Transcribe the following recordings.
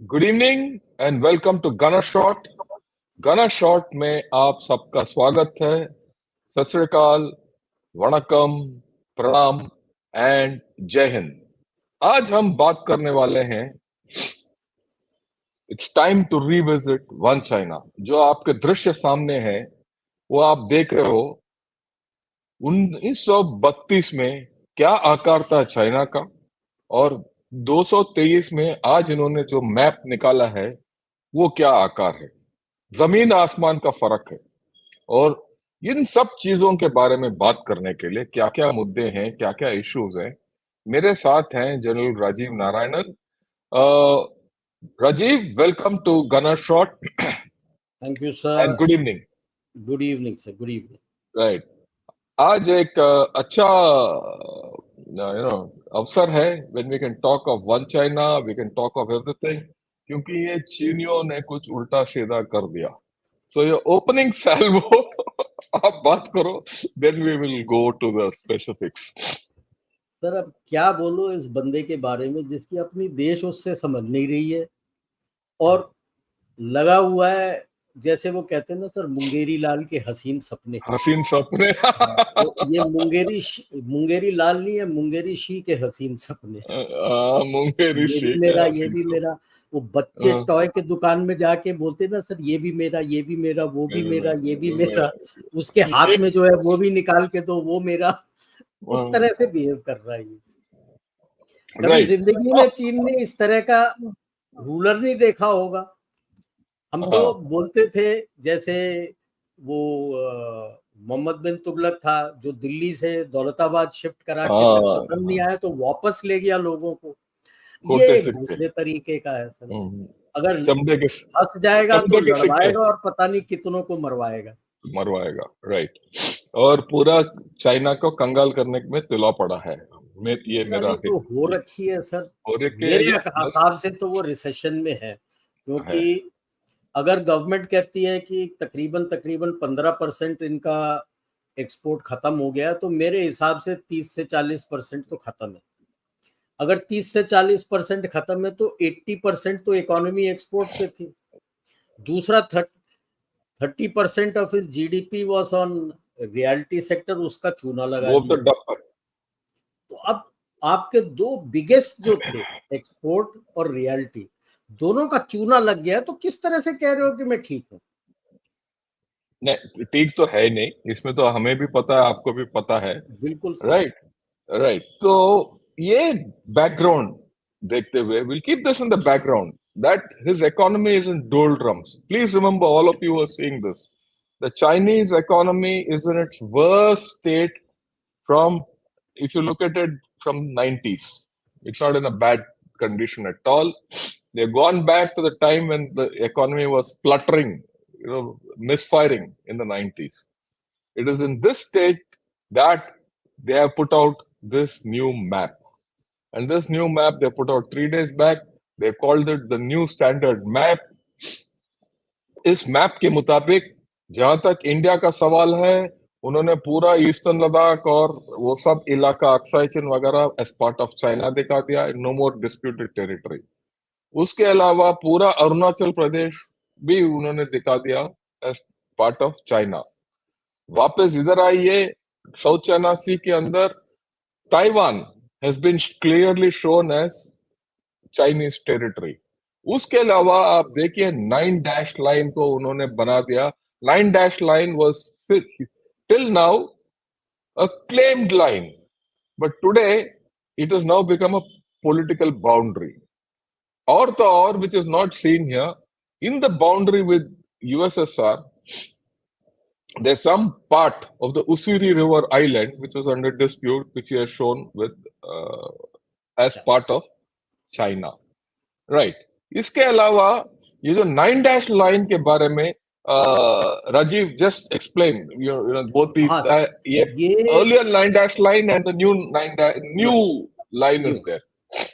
Good evening and welcome to Gunner Shot. Gunner Shot में आप सबका स्वागत है। सत श्री अकाल, वणकम, प्रणाम एंड जय हिंद। आज हम बात करने वाले हैं, it's time to revisit one China. जो आपके दृश्य सामने है वो आप देख रहे हो। 1932 में क्या आकार था चाइना का, और 223 में आज इन्होंने जो मैप निकाला है वो क्या आकार है। जमीन आसमान का फर्क है। और इन सब चीजों के बारे में बात करने के लिए क्या क्या मुद्दे हैं, क्या क्या इश्यूज हैं, मेरे साथ हैं general Rajiv Narayanan. Rajiv, welcome to Gunner Shot thank you and sir. Good evening. Good evening sir, good evening. Right, आज एक अच्छा अवसर है when we can talk of one China, we can talk of everything, क्योंकि ये चीनियों ने कुछ उल्टा सीधा कर दिया। सो ये ओपनिंग सैल्वो आप बात करो, then we will go to the specifics. Sir अब क्या बोलो इस बंदे के बारे में जिसकी अपनी देश उससे समझ नहीं रही है और लगा हुआ है, जैसे वो कहते हैं ना सर, मुंगेरी लाल के हसीन सपने। हसीन सपने। तो ये मुंगेरी लाल नहीं है, मुंगेरी शी के हसीन सपने। मुंगेरी ये भी शेख है, मेरा, ये हसीन भी सपने। मेरा। वो बच्चे टॉय के दुकान में जाके बोलते ना सर, ये भी मेरा, ये भी मेरा, वो भी मेरा, ये भी मेरा। उसके हाथ में जो है वो भी निकाल के दो, वो मेरा। उस तरह से बिहेव कर रहा है ये। कभी जिंदगी में चीन ने इस तरह का रूलर नहीं देखा होगा। हम तो बोलते थे, जैसे वो मोहम्मद बिन तुगलक था जो दिल्ली से दौलताबाद शिफ्ट करा के फिर पसंद नहीं आया तो वापस ले गया लोगों को। ये एक दूसरे तरीके का है सर। अगर फंस जाएगा तो लड़वाएगा और पता नहीं कितनों को मरवाएगा। राइट। और पूरा चाइना को कंगाल करने में तुला पड़ा है। ये मेरा तो हो रखी है सर। मेरे हिसाब से तो वो रिसेशन में है, क्योंकि अगर गवर्नमेंट कहती है कि तकरीबन 15% इनका एक्सपोर्ट खत्म हो गया, तो मेरे हिसाब से 30 से 40% तो खत्म है। अगर 30 से 40% खत्म है तो 80% तो इकोनॉमी एक्सपोर्ट पे थी। दूसरा 30% ऑफ इस GDP was on realty sector, उसका चूना लगा दिया। तो अब आपके दो बिगेस्ट जो थे, एक्सपोर्ट और रियल्टी, दोनों का चूना लग गया। तो किस तरह से कह रहे हो कि मैं ठीक हूं? नहीं, ठीक तो है नहीं, इसमें तो हमें भी पता है, आपको भी पता है। बिल्कुल राइट। तो ये बैकग्राउंड देखते हुए, we'll keep this in the background, that his economy is in doldrums. Please remember, all of you who are seeing this, the Chinese economy is in its worst state from, if you look at it from 90s, it's not in a bad condition at all. They've gone back to the time when the economy was spluttering, misfiring in the 90s. It is in this state that they have put out this new map. And this new map they put out 3 days back. They called it the new standard map. इस map के मुताबिक जहां तक India का सवाल है, उन्होंने पूरा ईस्टर्न लद्दाख और वो सब इलाका, अक्साई चिन वगैरह एज पार्ट ऑफ चाइना दिखा दिया, नो मोर डिस्प्यूटेड टेरिटरी। उसके अलावा पूरा अरुणाचल प्रदेश भी उन्होंने दिखा दिया एज पार्ट ऑफ चाइना। वापस इधर आइए, साउथ चाइना सी के अंदर Taiwan has been clearly shown as Chinese territory. उसके अलावा आप देखिए 9 डैश लाइन को उन्होंने बना दिया। 9 dash line was till now a claimed line, but today it has now become a political boundary. Or the or which is not seen here, in the boundary with USSR, there's some part of the Usiri River Island which was under dispute, which he has shown with as part of China. Right. इसके अलावा ये जो 9 dash line के बारे में Rajiv just explain both these ये earlier 9 dash line and the new line is there.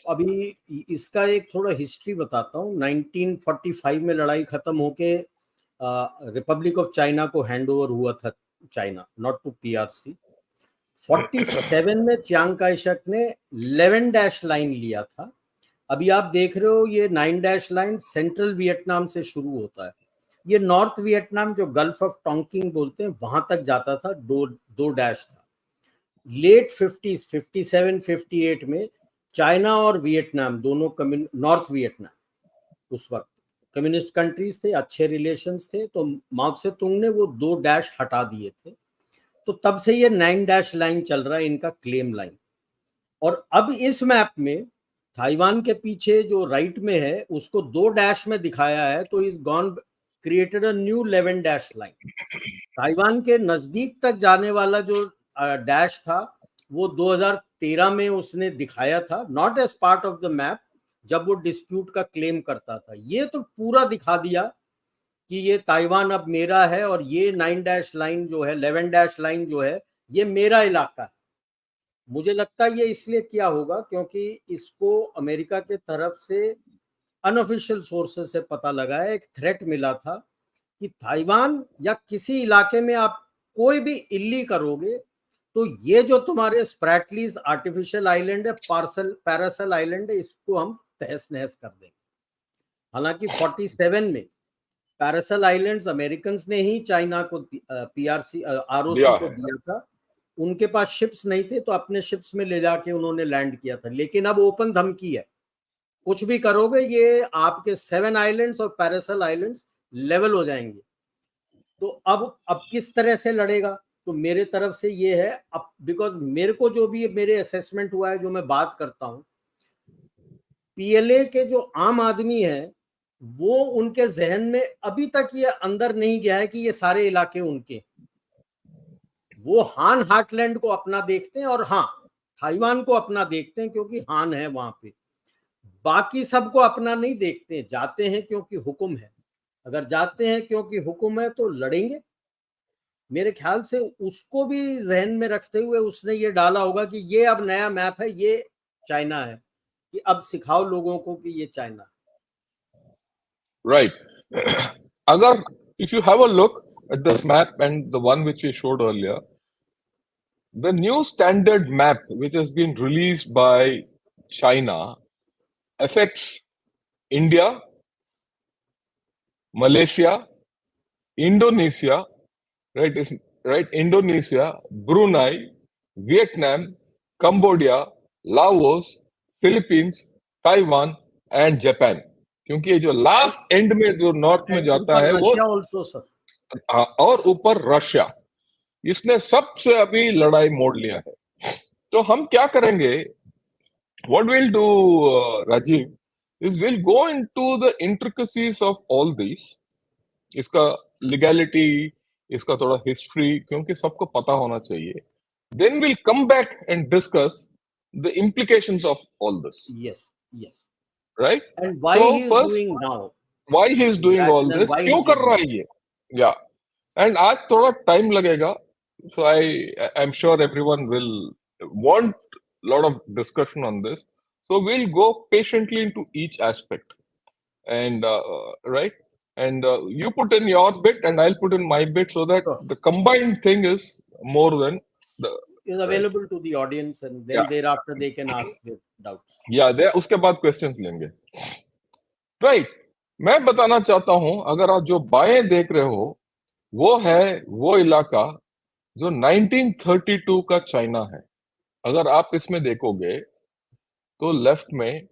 अभी इसका एक थोड़ा हिस्ट्री बताता हूँ। 1945 में लड़ाई खत्म होके रिपब्लिक ऑफ चाइना को हैंड ओवर हुआ था, चाइना, नॉट टू पीआरसी। 47 में चियांग काई शेक ने 11 डैश लाइन लिया था अभी आप देख रहे हो ये 9 डैश लाइन सेंट्रल वियतनाम से शुरू होता है, ये नॉर्थ वियतनाम जो गल्फ ऑफ टोंकिंग बोलते हैं वहां तक जाता था, दो डैश था। लेट 50s 57 58 में चाइना और वियतनाम दोनों नॉर्थ वियतनाम उस वक्त कम्युनिस्ट कंट्रीज थे, अच्छे रिलेशंस थे, तो माओ से तुंग ने वो 2 डैश हटा दिए थे, तो तब से ये 9 डैश लाइन चल रहा है इनका क्लेम लाइन। और अब इस मैप में ताइवान के पीछे जो राइट में है उसको 2 डैश में दिखाया है, तो is gone created a new 11 dash line. Taiwan के नजदीक तक जाने वाला जो डैश था वो 2013 में उसने दिखाया था, not as part of the map, जब वो डिस्प्यूट का क्लेम करता था। ये तो पूरा दिखा दिया कि ये ताइवान अब मेरा है, और ये 9 डैश लाइन जो है, 11 डैश लाइन जो है, ये मेरा इलाका है। मुझे लगता है ये इसलिए किया होगा क्योंकि इसको अमेरिका के तरफ से अनऑफिशियल सोर्सेस से पता लगा है, एक थ्रेट मिला था कि ताइवान या किसी इलाके में आप कोई भी इल्ली करोगे तो ये जो तुम्हारे स्प्रैटलीज आर्टिफिशियल आइलैंड है, पैरासेल आइलैंड है, इसको हम तहस नहस कर देंगे। हालांकि 47 में पैरासेल आइलैंड्स अमेरिकन ने ही चाइना को पीआरसी आरओसी को दिया था, उनके पास शिप्स नहीं थे तो अपने शिप्स में ले जाके उन्होंने लैंड किया था। लेकिन अब ओपन धमकी है, कुछ भी करोगे ये आपके 7 आइलैंड्स और पैरासेल आइलैंड्स लेवल हो जाएंगे। तो अब किस तरह से लड़ेगा? तो मेरे तरफ से ये है, अब बिकॉज मेरे को जो भी मेरे असेसमेंट हुआ है, जो मैं बात करता हूं, पीएलए के जो आम आदमी है वो उनके जहन में अभी तक ये अंदर नहीं गया है कि ये सारे इलाके उनके, वो हान हार्टलैंड को अपना देखते हैं और हाँ ताइवान को अपना देखते हैं क्योंकि हान है वहां पे, बाकी सबको अपना नहीं देखते। जाते हैं क्योंकि हुक्म है, अगर जाते हैं क्योंकि हुक्म है तो लड़ेंगे। मेरे ख्याल से उसको भी जहन में रखते हुए उसने ये डाला होगा कि ये अब नया मैप है, ये चाइना है, कि अब सिखाओ लोगों को कि ये चाइना है। Right. Agar, if you have a look at this map and the one which we showed earlier, the new standard map which has been released by China affects India, Malaysia, Indonesia, right? Is right? Indonesia, Brunei, Vietnam, Cambodia, Laos, Philippines, Taiwan and Japan. क्योंकि ये जो last and में जो north में जाता है वो also, sir. और ऊपर रशिया, इसने सबसे अभी लड़ाई मोड़ लिया है। तो हम क्या करेंगे, what we'll do, Rajiv, is we'll go into the intricacies of all these, इसका लीगैलिटी, इसका थोड़ा हिस्ट्री, क्योंकि सबको पता होना चाहिए। Then we'll come back and discuss the implications of all this. Yes, yes. Right? And why so he is first, doing now? Why he is doing all this? क्यों कर रहा है ये? Yeah. And आज थोड़ा टाइम लगेगा, so I'm sure everyone will want a lot of discussion on this. So we'll go patiently into each aspect, and right, and you put in your bit, and I'll put in my bit, so that the combined thing is more than the is available to the audience, and then thereafter they can ask their doubts. Yeah, उसके बाद questions लेंगे. Right. मैं बताना चाहता हूं, अगर आप जो बाएं देख रहे हो वो है वो इलाका जो 1932 का चाइना है। अगर आप इसमें देखोगे तो लेफ्ट में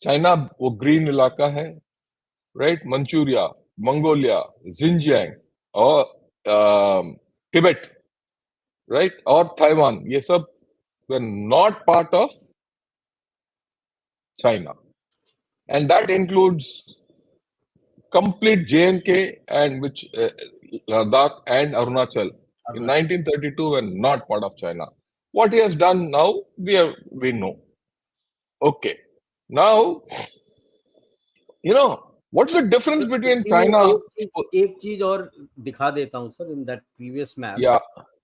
चाइना वो ग्रीन इलाका है, राइट, मंचूरिया, मंगोलिया, जिनजियांग और तिब्बत, राइट, और ताइवान, ये सब were not part of China, and that includes complete JNK and which Ladakh and Arunachal in 1932 were not part of China. What he has done now, we know. Okay, now what's the difference between China? एक चीज और दिखा देता हूं sir, in that previous map. Yeah.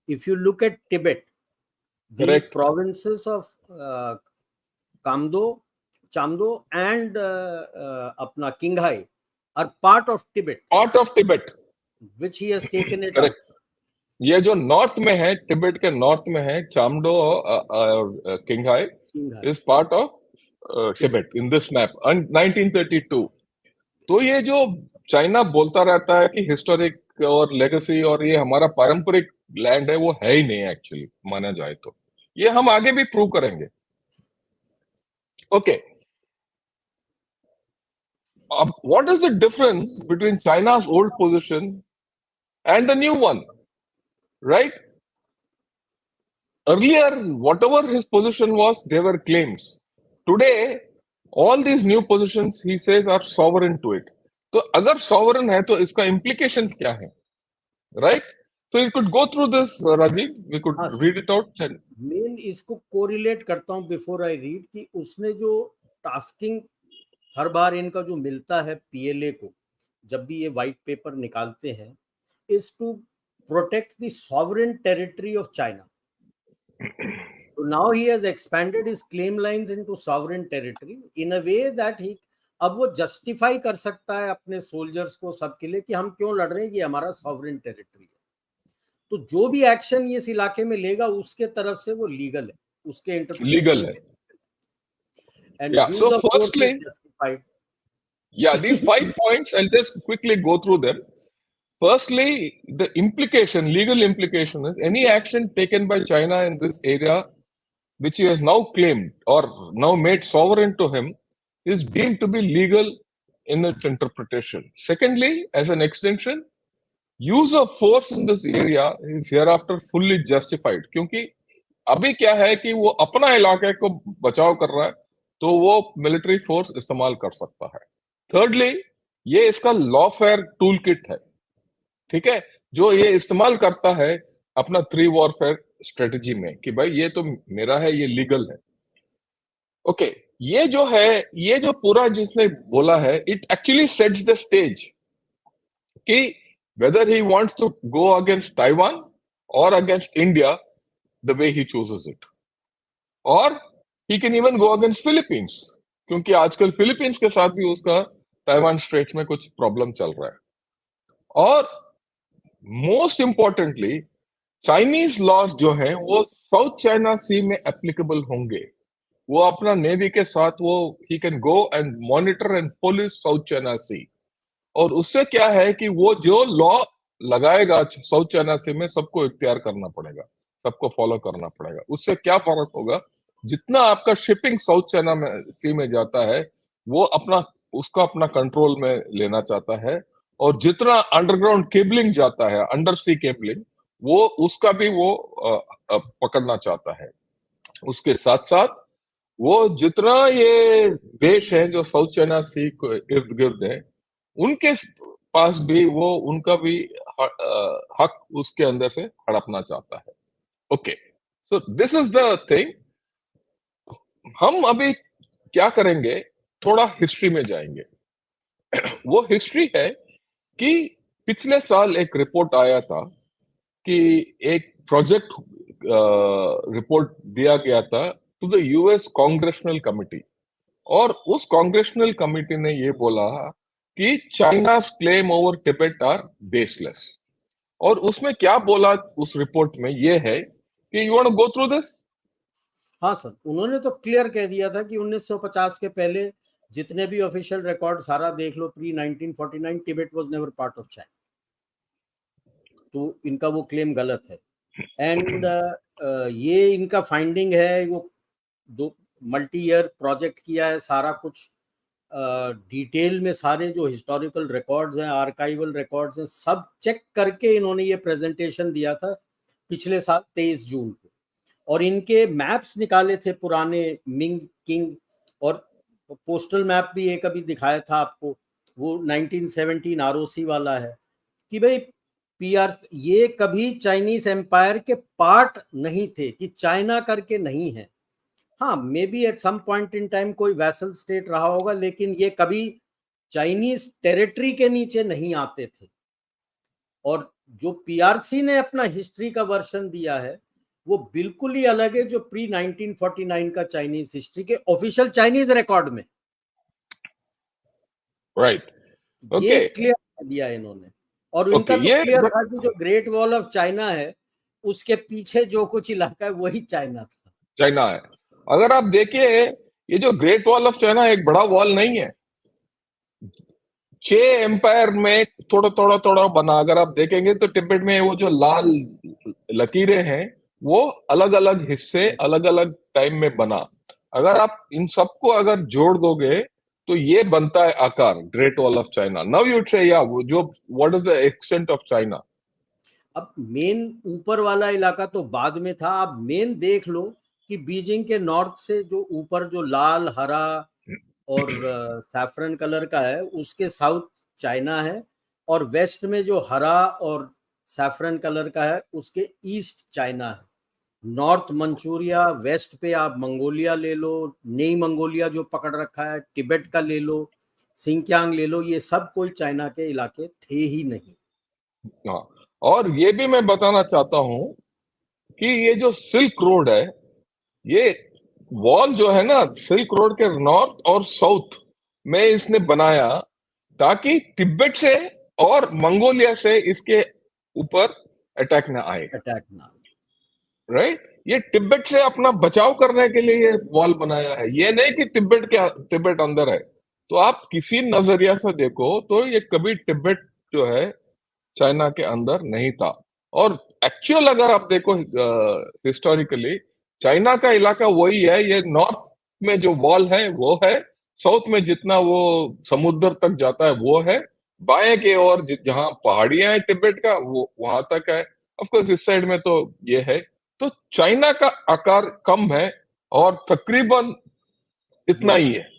If you look at Tibet, the Correct. provinces of Chamdo and अपना Qinghai are part of Tibet. Part of Tibet. Which he has taken it Correct. up. ये जो north में है, तिब्बत के north में है, चामडो और Qinghai is part of Tibet in this map in 1932. तो ये जो चाइना बोलता रहता है कि हिस्टोरिक और लेगेसी और ये हमारा पारंपरिक लैंड है, वो है ही नहीं एक्चुअली, माना जाए तो। ये हम आगे भी प्रूव करेंगे। ओके, अब what is the difference between चाइना's old position and the new one, right? Earlier, whatever his position was, they were claims. Today, all these new positions he says are sovereign to it. तो अगर sovereign है तो इसका implications क्या है, right? So you could go through this, Rajiv. We could read it out. Main इसको correlate करता हूँ बिफोर आई रीड कि उसने जो टास्किंग हर बार इनका जो मिलता है पीएलए को, जब भी ये व्हाइट पेपर निकालते हैं, is to protect the sovereign territory of China. So now he has expanded his claim lines into sovereign territory in a way that he अब वो जस्टिफाई कर सकता है अपने सोल्जर्स को सबके लिए कि हम क्यों लड़ रहे हैं, कि हमारा सॉवरेन टेरिटरी है। तो जो भी एक्शन ये इस इलाके में लेगा उसके तरफ से वो लीगल है, उसके लीगल है। And yeah, so firstly, justified. Yeah, these 5 points, I'll just quickly go through them. Firstly, the implication, legal implication is any action taken by China in this area, which he has now claimed or now made sovereign to him, is deemed to be legal in its interpretation. Secondly, as an extension, use of force in this area is hereafter fully justified. क्योंकि अभी क्या है कि वो अपना इलाके को बचाव कर रहा है, तो वो मिलिट्री फोर्स इस्तेमाल कर सकता है। थर्डली, ये इसका लॉफेयर टूल किट है, ठीक है, जो ये इस्तेमाल करता है अपना 3 वॉरफेयर स्ट्रेटजी में कि भाई ये तो मेरा है, ये लीगल है। ओके, ये जो है, ये जो पूरा जिसने बोला है, it actually sets the stage कि whether he wants to go against Taiwan और against India the way he chooses it, और he can even go against Philippines, क्योंकि आजकल फिलीपींस के साथ भी उसका ताइवान स्ट्रेट में कुछ प्रॉब्लम चल रहा है। और मोस्ट इंपॉर्टेंटली, चाइनीज लॉज जो हैं वो साउथ चाइना सी में एप्लीकेबल होंगे। वो अपना नेवी के साथ वो he can go and monitor and police South China Sea, और उससे क्या है कि वो जो लॉ लगाएगा साउथ चाइना सी में, सबको इख्तियार करना पड़ेगा, सबको फॉलो करना पड़ेगा। उससे क्या फर्क होगा, जितना आपका शिपिंग साउथ चाइना में सी में जाता है वो अपना उसका अपना कंट्रोल में लेना चाहता है, और जितना अंडरग्राउंड केबलिंग जाता है, अंडर सी केबलिंग, वो उसका भी वो पकड़ना चाहता है। उसके साथ साथ वो जितना ये देश है जो साउथ चाइना सी को इर्द गिर्द है, उनके पास भी वो उनका भी हक उसके अंदर से हड़पना चाहता है। Okay, so this is the thing. हम अभी क्या करेंगे, थोड़ा हिस्ट्री में जाएंगे। वो हिस्ट्री है कि पिछले साल एक रिपोर्ट आया था कि एक प्रोजेक्ट रिपोर्ट दिया गया था to the US congressional committee, और उस कांग्रेशनल कमिटी ने ये बोला कि China's claim over Tibet are baseless. और उसमें क्या बोला उस रिपोर्ट में ये है कि you want to go through this? हाँ सर, उन्होंने तो क्लियर कह दिया था कि 1950 के पहले जितने भी ऑफिशियल रिकॉर्ड सारा देख लो, pre 1949 Tibet was never part of China. तो इनका वो क्लेम गलत है। एंड ये इनका फाइंडिंग है, वो 2 मल्टी ईयर प्रोजेक्ट किया है, सारा कुछ डिटेल में सारे जो हिस्टोरिकल रिकॉर्ड्स हैं, आर्काइवल रिकॉर्ड्स हैं, सब चेक करके इन्होंने ये प्रेजेंटेशन दिया था पिछले साल 23 जून को। और इनके मैप्स निकाले थे पुराने मिंग किंग, और पोस्टल मैप भी एक अभी दिखाया था आपको, वो 1917 आरओसी वाला है कि भाई पीआर ये कभी चाइनीज एम्पायर के पार्ट नहीं थे, कि चाइना करके नहीं है। हाँ, maybe at some point in time कोई वैसल स्टेट रहा होगा, लेकिन ये कभी चाइनीज टेरिटरी के नीचे नहीं आते थे। और जो पीआरसी ने अपना हिस्ट्री का वर्जन दिया है वो बिल्कुल ही अलग है जो प्री 1949 का चाइनीज हिस्ट्री के ऑफिशियल चाइनीज रिकॉर्ड में। राइट, ये क्लियर दिया इन्होंने। और उनका तो क्लियर था कि जो ग्रेट वॉल ऑफ चाइना है उसके पीछे जो कुछ इलाका है वही चाइना था, चाइना है। अगर आप देखिए ये जो ग्रेट वॉल ऑफ चाइना एक बड़ा वॉल नहीं है, 6 एम्पायर में थोड़ा थोड़ा थोड़ा बना। अगर आप देखेंगे तो तिब्बत में वो जो लाल लकीरें हैं वो अलग अलग हिस्से अलग अलग टाइम में बना। अगर आप इन सबको अगर जोड़ दोगे तो ये बनता है आकार great wall of China. Now you से या वो जो what is the extent of China. अब मेन ऊपर वाला इलाका तो बाद में था, आप मेन देख लो कि बीजिंग के नॉर्थ से जो ऊपर जो लाल हरा और सैफरन कलर का है उसके साउथ चाइना है, और वेस्ट में जो हरा और सैफरन कलर का है उसके ईस्ट चाइना है। नॉर्थ मंचूरिया, वेस्ट पे आप मंगोलिया ले लो, नई मंगोलिया जो पकड़ रखा है, तिब्बत का ले लो, सिंकियांग ले लो, ये सब कोई चाइना के इलाके थे ही नहीं। हाँ, और ये भी मैं बताना चाहता हूं कि ये जो सिल्क रोड है, ये वॉल जो है ना सिल्क रोड के नॉर्थ और साउथ में इसने बनाया ताकि तिब्बत से और मंगोलिया से इसके ऊपर अटैक ना आए। अटैक ना। राइट, ये तिब्बत से अपना बचाव करने के लिए ये वॉल बनाया है, ये नहीं कि तिब्बत अंदर है। तो आप किसी नजरिया से देखो तो ये कभी तिब्बत जो है चाइना के अंदर नहीं था। और एक्चुअल अगर आप देखो हिस्टोरिकली चाइना का इलाका वही है, ये नॉर्थ में जो वॉल है वो है, साउथ में जितना वो समुद्र तक जाता है वो है, बाएं के ओर जहां पहाड़ियां हैं तिब्बत का वो वहां तक है। ऑफ कोर्स इस साइड में तो ये है। तो चाइना का आकार कम है और तकरीबन इतना ये ही है।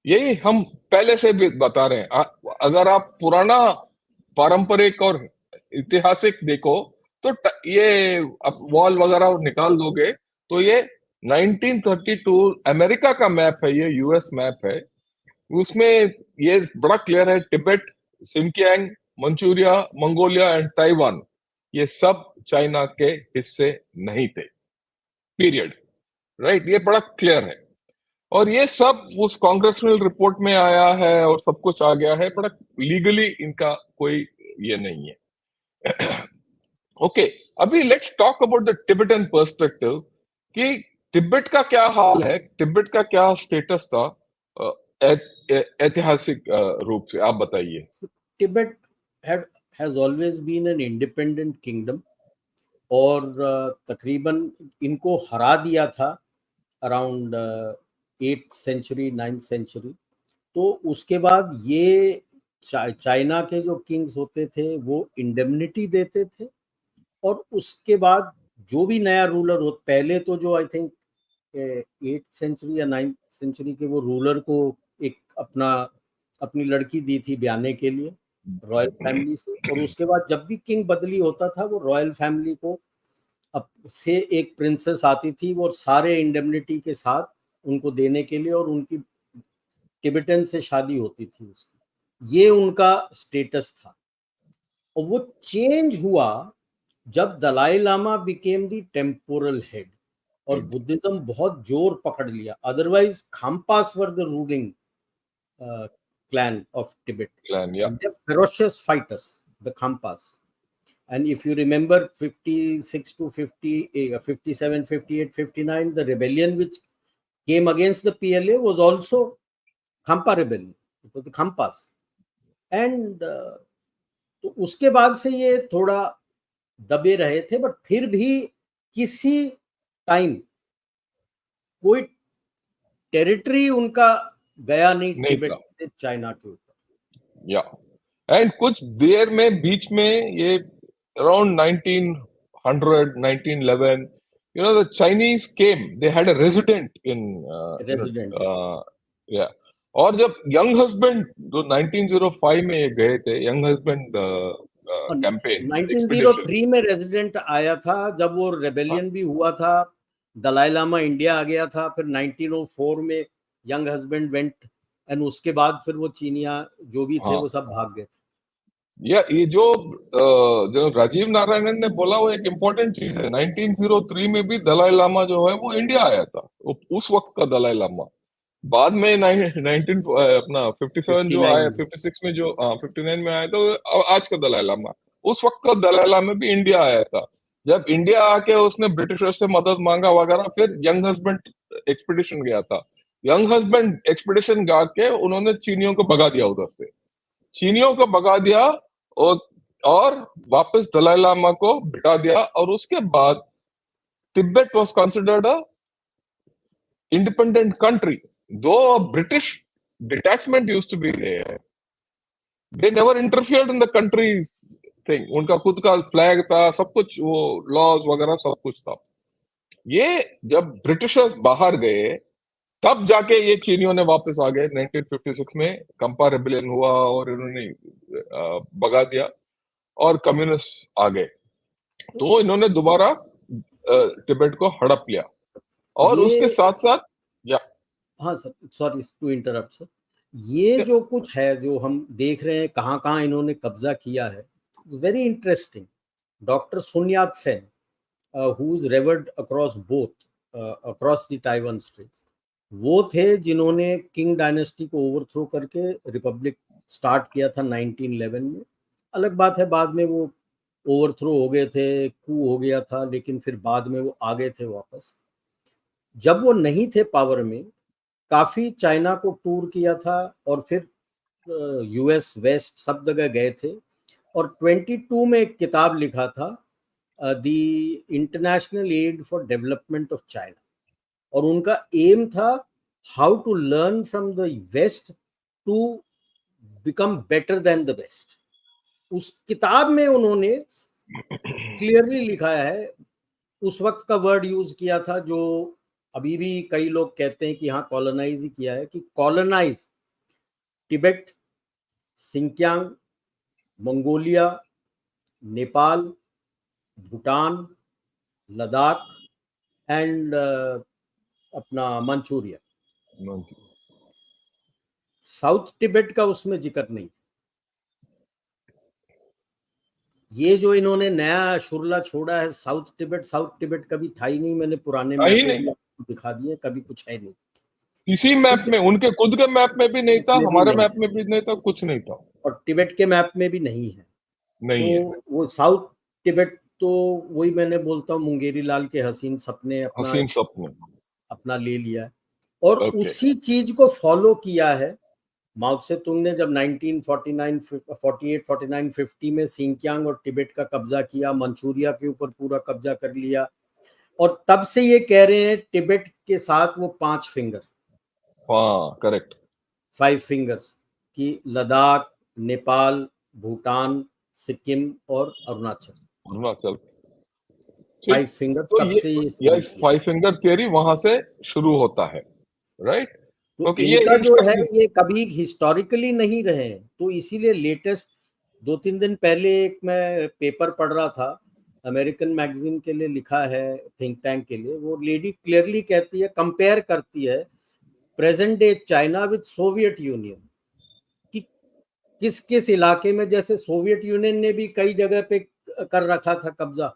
यही हम पहले से भी बता रहे हैं। अगर आप पुराना पारंपरिक और ऐतिहासिक देखो तो ये अब वॉल वगैरह निकाल दोगे तो ये 1932 अमेरिका का मैप है, ये यूएस मैप है। उसमें ये बड़ा क्लियर है, Tibet, Sinkiang, Manchuria, Mongolia and Taiwan ये सब चाइना के हिस्से नहीं थे, पीरियड। राइट, ये बड़ा क्लियर है। और ये सब उस कांग्रेसनल रिपोर्ट में आया है और सब कुछ आ गया है, बड़ा लीगली इनका कोई ये नहीं है। ओके, अभी let's talk about the Tibetan perspective कि तिब्बत का क्या हाल है, तिब्बत का क्या स्टेटस था ऐतिहासिक रूप से, आप बताइए। Tibet has always been an independent kingdom, और तकरीबन इनको हरा दिया था around 8th century 9th century. तो उसके बाद ये चाइना के जो किंग्स होते थे वो इंडेमनिटी देते थे, और उसके बाद जो भी नया रूलर हो, पहले तो जो आई थिंक 8th सेंचुरी या 9th सेंचुरी के वो रूलर को एक अपनी लड़की दी थी ब्याने के लिए रॉयल फैमिली से, और उसके बाद जब भी किंग बदली होता था वो रॉयल फैमिली को अब से एक प्रिंसेस आती थी वो सारे इंडेमनिटी के साथ उनको देने के लिए, और उनकी टिबेटन से शादी होती थी उसकी। ये उनका स्टेटस था। और वो चेंज हुआ जब Dalai Lama became the temporal head और बुद्धिज्म बहुत जोर पकड़ लिया। Otherwise Khampas were the ruling clan of Tibet, clan, या and they're ferocious fighters, the Khampas. And if you remember 56 to 50, 57, 58, 59, the rebellion which came against the PLA was also Khampa rebellion. It was the Khampas. And तो उसके बाद से ये थोड़ा दबे रहे थे, बट फिर भी किसी टाइम कोई टेरिटरी उनका गया नहीं तिब्बत से चाइना के ऊपर। या एंड कुछ देर में बीच में ये around 1900 1911 you know the Chinese came, they had a resident in yeah, और जब यंग हस्बैंड जो 1905 में ये गए थे, यंग हस्बैंड कैंपेन 1903 में रेजिडेंट आया था जब वो रेबेलियन भी हुआ था, दलाई लामा इंडिया आ गया था, फिर 1904 में यंग हस्बैंड वेंट, एंड उसके बाद फिर वो चीनिया जो भी थे वो सब भाग गए थे। या ये जो राजीव नारायणन ने बोला वो एक इम्पोर्टेंट चीज है। 1903 में भी दलाई लामा जो है वो इंडिया आया था, उस वक्त का दलाई लामा। बाद में 19 अपना 57 जो आया, 56 में जो 59 में आया, तो आज का दलाई लामा, उस वक्त का दलाई लामा भी इंडिया आया था। जब इंडिया आके उसने ब्रिटिशर्स से मदद मांगा वगैरह, फिर यंग हस्बैंड एक्सपीडिशन गया था। यंग हस्बैंड एक्सपीडिशन गा के उन्होंने चीनियों को भगा दिया उधर से, चीनियों को भगा दिया, और और वापस दलाई लामा को बिठा दिया, और उसके बाद Tibet was considered a independent country, though British detachment used to be there, they never interfered in the country thing, उनका खुद का फ्लैग था, सब कुछ, वो लॉज वगैरह सब कुछ था। ये जब ब्रिटिशर्स बाहर गए तब जाके ये चीनियों ने वापस आ गए, 1956 में कंपा रेबेलियन हुआ और इन्होंने भगा दिया और कम्युनिस्ट आ गए, तो इन्होंने दोबारा तिब्बत को हड़प लिया। और उसके ये साथ साथ, या हाँ sir, sorry to interrupt sir, ये जो कुछ है जो हम देख रहे हैं कहाँ कहाँ इन्होंने कब्जा किया है, very interesting. Doctor Sun Yat Sen, who is revered across both across the Taiwan straits, वो थे जिन्होंने किंग डायनेस्टी को ओवरथ्रो करके रिपब्लिक स्टार्ट किया था 1911 में। अलग बात है बाद में वो ओवरथ्रो हो गए थे, कू हो गया था, लेकिन फिर बाद में वो आ गए थे वापस। जब वो नहीं थे पावर में, काफी चाइना को टूर किया था और फिर यूएस वेस्ट सब जगह गए थे, और 22 में एक किताब लिखा था, the international aid for development of China, और उनका एम था how to learn from the west to become better than the west. उस किताब में उन्होंने क्लियरली लिखा है, उस वक्त का वर्ड यूज किया था जो अभी भी कई लोग कहते हैं कि हाँ कॉलोनाइज ही किया है, कि colonise Tibet, Sinkiang, Mongolia, Nepal, Bhutan, Ladakh and अपना मंचूरिया। साउथ तिब्बत का उसमें जिक्र नहीं। ये जो इन्होंने नया शुरला छोड़ा है साउथ तिब्बत कभी था ही नहीं, मैंने पुराने मैप में भी दिखा दिए, कभी कुछ है नहीं इसी मैप में, उनके खुद के मैप में भी नहीं था, हमारे मैप में भी नहीं था, कुछ नहीं था, और तिब्बत के मैप में भी नहीं है। नहीं है। वो साउथ तिब्बत तो वही मैंने बोलता हूँ, मुंगेरी लाल के हसीन सपने हसीन सपने अपना ले लिया है, और उसी चीज को फॉलो किया है माओ से तुंग ने, जब 1949 48 49 50 में सिंकियांग और तिब्बत का कब्जा किया, मंचूरिया के ऊपर पूरा कब्जा कर लिया, और तब से ये कह रहे हैं तिब्बत के साथ वो 5 फिंगर, हाँ करेक्ट, 5 फिंगर्स, कि लद्दाख, नेपाल, भूटान, सिक्किम और अरुणाचल, अरुणाचल, 5 फिंगर। तो तब से ये 5 फिंगर थियरी वहां से शुरू होता है, राइट? तो क्योंकि इनका ये जो है ये कभी हिस्टोरिकली नहीं रहे, तो इसीलिए लेटेस्ट 2-3 दिन पहले एक मैं पेपर पढ़ रहा था, अमेरिकन मैगजीन के लिए लिखा है, थिंक टैंक के लिए, वो लेडी क्लियरली कहती है, कंपेयर करती है present day China with Soviet union, कि किस किस इलाके में, जैसे सोवियत यूनियन ने भी कई जगह पे कर रखा था कब्जा,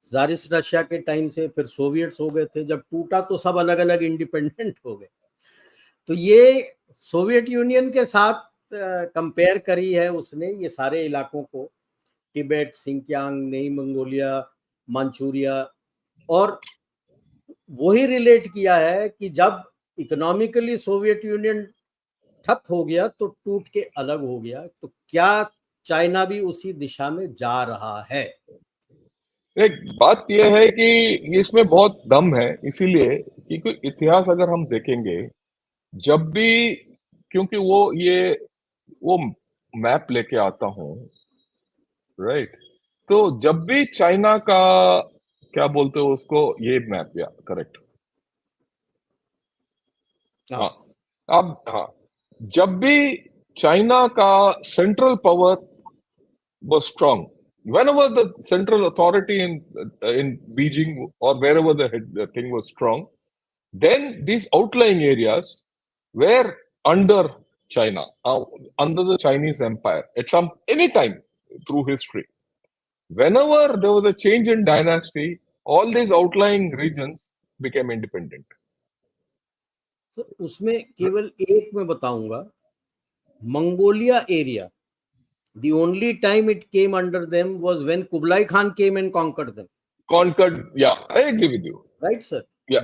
जारिस रशिया के टाइम से, फिर सोवियट्स हो गए थे, जब टूटा तो सब अलग अलग इंडिपेंडेंट हो गए। तो ये सोवियत यूनियन के साथ कंपेयर करी है उसने ये सारे इलाकों को, तिब्बत, सिंकियांग, नई मंगोलिया, मंचूरिया, और वही रिलेट किया है कि जब इकोनॉमिकली सोवियत यूनियन ठप हो गया तो टूट के अलग हो गया, तो क्या चाइना भी उसी दिशा में जा रहा है? एक बात यह है कि इसमें बहुत दम है, इसीलिए क्योंकि इतिहास अगर हम देखेंगे, जब भी, क्योंकि वो मैप लेके आता हूँ, राइट? तो जब भी चाइना का, क्या बोलते हो उसको, ये मैप, या करेक्ट, हाँ, अब हाँ, जब भी चाइना का central power was strong, whenever the central authority in Beijing or wherever the thing was strong, then these outlying areas were under China, under the Chinese empire at any time through history. Whenever there was a change in dynasty, all these outlying regions became independent. तो उसमें केवल एक मैं बताऊंगा, Mongolia area, the only time it came under them was when Kublai Khan came and conquered them. conquered. Yeah, I agree with you. right, sir? Yeah,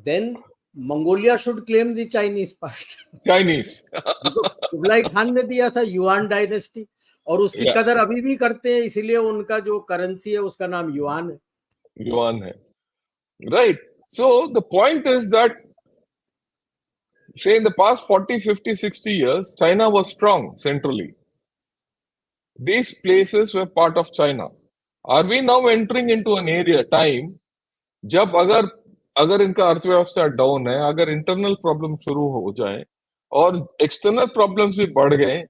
Then Mongolia should claim the Chinese part. Chinese. देखो Kublai Khan ने दिया था yuan dynasty, और उसकी Yeah, कदर अभी भी करते हैं, इसीलिए उनका जो करेंसी है उसका नाम युआन है. Yuan hai. Right. So the point is that, say, in the past 40, 50, 60 years, China was strong centrally. These places were part of China. Are we now entering into an area, time, जब अगर अगर इनका अर्थव्यवस्था down है, अगर internal problem शुरू हो जाए और एक्सटर्नल प्रॉब्लम्स भी बढ़ गए,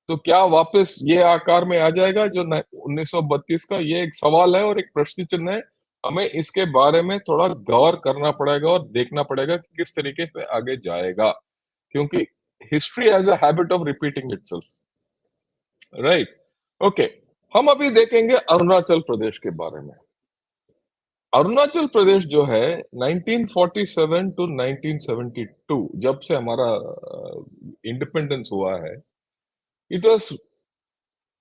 तो क्या वापस ये आकार में आ जाएगा जो 1932 का? ये एक सवाल है और एक प्रश्न चिन्ह है. हमें इसके बारे में थोड़ा गौर करना पड़ेगा और देखना पड़ेगा कि किस तरीके पे आगे जाएगा, क्योंकि history has a habit of repeating itself. Right. Okay, हम अभी देखेंगे अरुणाचल प्रदेश के बारे में. अरुणाचल प्रदेश जो है 1947 टू 1972, जब से हमारा इंडिपेंडेंस हुआ है, it was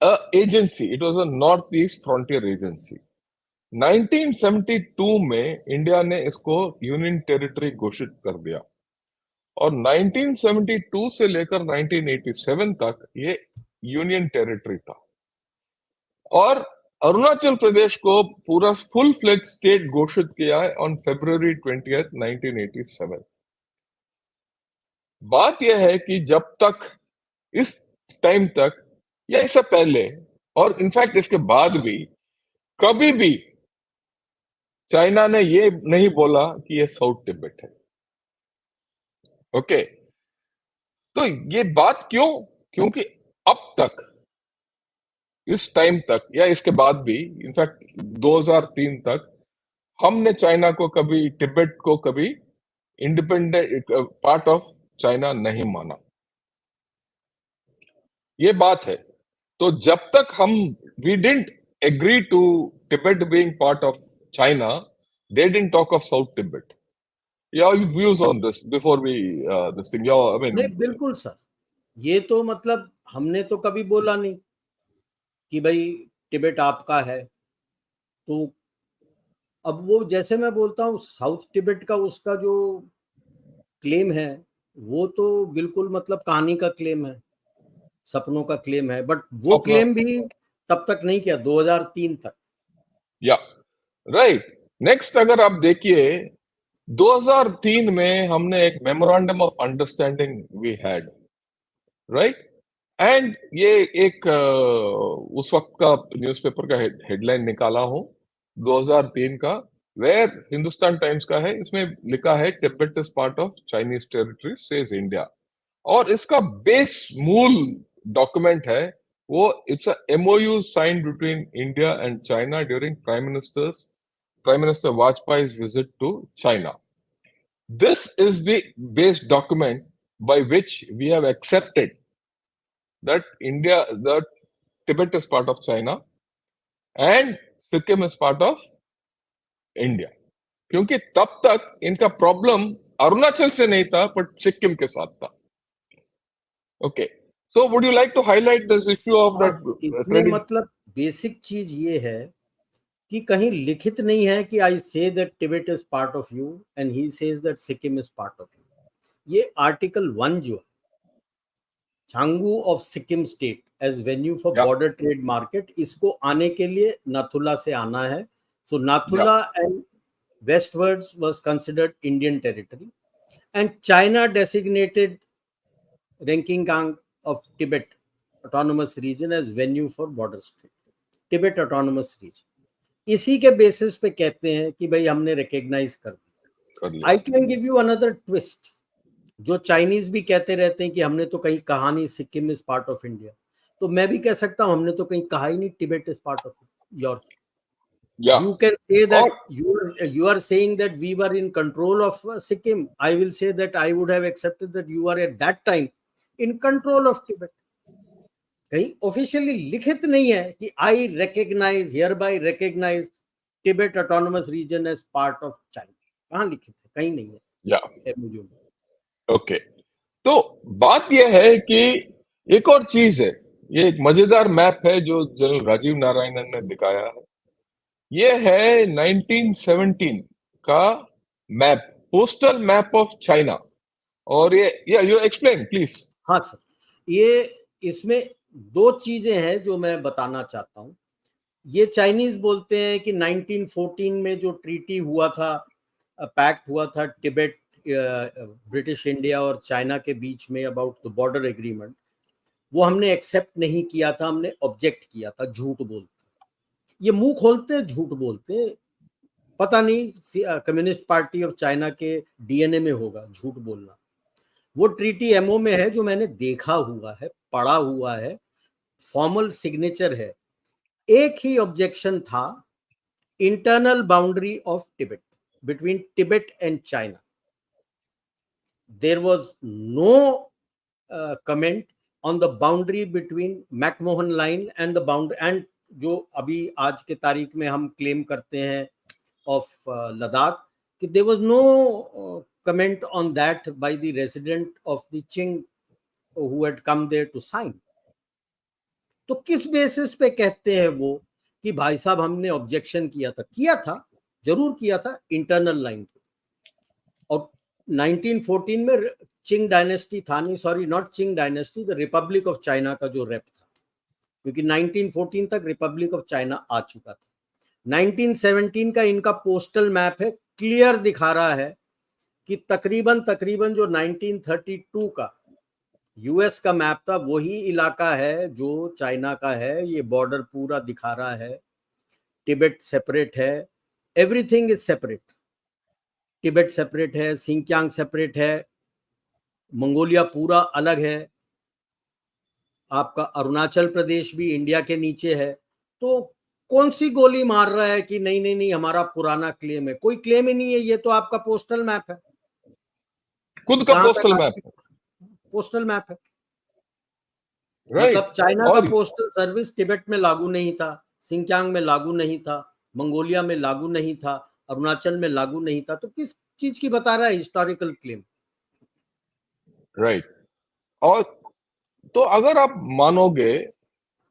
a agency, it was a north east frontier agency. 1972 में इंडिया ने इसको यूनियन टेरिटरी घोषित कर दिया और 1972 से लेकर 1987 तक ये यूनियन टेरिटरी था. और अरुणाचल प्रदेश को पूरा फुल फ्लेज स्टेट घोषित किया है ऑन February 20th 1987. बात यह है कि जब तक, इस टाइम तक या इससे पहले और इनफैक्ट इसके बाद भी, कभी भी चाइना ने ये नहीं बोला कि ये साउथ तिब्बत है. ओके, तो ये बात क्यों? क्योंकि अब तक, इस टाइम तक या इसके बाद भी, इनफैक्ट 2003 तक, हमने चाइना को कभी, तिब्बत को कभी इंडिपेंडेंट पार्ट ऑफ चाइना नहीं माना. ये बात है. तो जब तक हम, we didn't agree to Tibet being part of China, they didn't talk of south Tibet. Your views on this before we this thing, your, I mean. नहीं बिल्कुल सर, ये तो मतलब हमने तो कभी बोला नहीं कि भाई तिब्बत आपका है. तो अब वो जैसे मैं बोलता हूँ साउथ तिब्बत का उसका जो क्लेम है वो तो बिल्कुल मतलब कहानी का क्लेम है, सपनों का क्लेम है, बट वो स्वप्न. क्लेम भी तब तक नहीं किया 2003 तक. या, राइट. नेक्स्ट अगर आप देखिए, 2003 में हमने एक memorandum of understanding we had, right. And ये एक उस वक्त का न्यूज़पेपर का हेडलाइन निकाला हूं 2003 का, वेयर हिंदुस्तान टाइम्स का है. इसमें लिखा है Tibet is part of Chinese territory says India. और इसका बेस मूल डॉक्यूमेंट है वो, it's a MOU signed between India and China during prime minister Vajpayee's visit to China. This is the base document by which we have accepted that Tibet is part of China and Sikkim is part of India. क्योंकि तब तक इनका problem Arunachal से नहीं था but Sikkim के साथ था. Okay, so would you like to highlight this issue of that इसमें क्रेडिट? मतलब बेसिक चीज ये है कि कहीं लिखित नहीं है कि I say that Tibet is part of you and he says that Sikkim is part of you. ये आर्टिकल 1 जो है, Changu of Sikkim state as venue for या, बॉर्डर ट्रेड मार्केट, इसको आने के लिए नाथुला से आना है. सो या, Nathula and westwards was considered Indian territory, and China designated Ranking-Gang of Tibet Autonomous Region as venue for border state. Tibet Autonomous Region इसी के बेसिस पे कहते हैं कि भाई हमने रिकॉग्नाइज कर दिया. I can give you another twist. जो चाइनीज भी कहते रहते हैं कि हमने तो कहीं कहा नहीं Sikkim is part of India, तो मैं भी कह सकता हूं हमने तो कहीं कहा ही नहीं Tibet is part of your. या. You can say that और you are saying that we were in control of Sikkim. I will say that I would have accepted that you are at that time in control of Tibet. कहीं officially लिखित नहीं है कि I recognize, hereby recognize Tibet autonomous region as part of China. कहाँ लिखित है? कहीं नहीं है. या, MOU में. ओके. तो बात यह है कि एक और चीज है, ये एक मजेदार मैप है जो जनरल राजीव नारायणन ने दिखाया है. ये है 1917 का map, postal map of China. और ये यू एक्सप्लेन प्लीज। हाँ सर, ये इसमें दो चीजें हैं जो मैं बताना चाहता हूँ। ये चाइनीज बोलते हैं कि 1914 में जो ट्रीटी हुआ था, पैक्ट हुआ था तिब्बत, ब्रिटिश इंडिया और चाइना के बीच में अबाउट द बॉर्डर एग्रीमेंट, वो हमने एक्सेप्ट नहीं किया था, हमने ऑब्जेक्ट किया था। झूठ बोलते, ये मुंह खोलते झूठ बोलते, पता नहीं कम्युनिस्ट पार्टी ऑफ चाइना के डीएनए में होगा झूठ बोलना। वो ट्रीटी एमओ में है जो मैंने देखा हुआ है, पढ़ा हुआ है, फॉर्मल सिग्नेचर है। एक ही ऑब्जेक्शन था, internal boundary of Tibet, between Tibet and China. There was no comment on the boundary between McMahon line and the boundary, and जो अभी आज के तारीख में हम क्लेम करते हैं ऑफ लद्दाख, कि there was no comment on that by the resident of the Qing who had come there to sign. तो किस बेसिस पे कहते हैं वो कि भाई साहब हमने ऑब्जेक्शन किया था, जरूर किया था इंटरनल लाइन पे। और 1914 में चिंग डायनेस्टी था नहीं, sorry not Qing dynasty, the Republic of China का जो रेप था, क्योंकि 1914 तक रिपब्लिक ऑफ चाइना आ चुका था। 1917 का इनका पोस्टल मैप है, क्लियर दिखा रहा है कि तकरीबन तकरीबन जो 1932 का यूएस का मैप था वही इलाका है जो चाइना का है। ये बॉर्डर पूरा दिखा रहा है, तिब्बत सेपरेट है, everything is separate. Tibet separate है, सिंकियांग सेपरेट है, मंगोलिया पूरा अलग है, आपका अरुणाचल प्रदेश भी इंडिया के नीचे है। तो कौन सी गोली मार रहा है कि नहीं नहीं नहीं हमारा पुराना क्लेम है? कोई क्लेम ही नहीं है, ये तो आपका पोस्टल मैप है, खुद का जहां तक पोस्टल मैप। आपकी पोस्टल मैप है। मतलब राइट। चाइना का और पोस्टल सर्विस तिब्बत में लागू नहीं था, सिंकियांग में लागू नहीं था, मंगोलिया में लागू नहीं था, अरुणाचल में लागू नहीं था। तो किस चीज की बता रहा है हिस्टोरिकल क्लेम? राइट। और तो अगर आप मानोगे,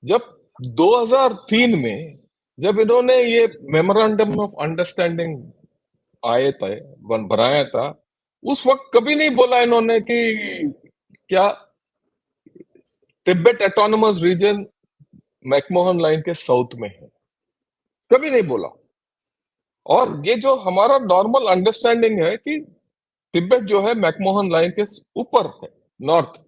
जब 2003 में जब इन्होंने ये मेमोरेंडम ऑफ अंडरस्टैंडिंग आए थे, बनाया था, उस वक्त कभी नहीं बोला इन्होंने कि क्या Tibet autonomous region McMahon line के साउथ में है, कभी नहीं बोला। और ये जो हमारा नॉर्मल अंडरस्टैंडिंग है कि तिब्बत जो है मैकमोहन लाइन के ऊपर है, नॉर्थ।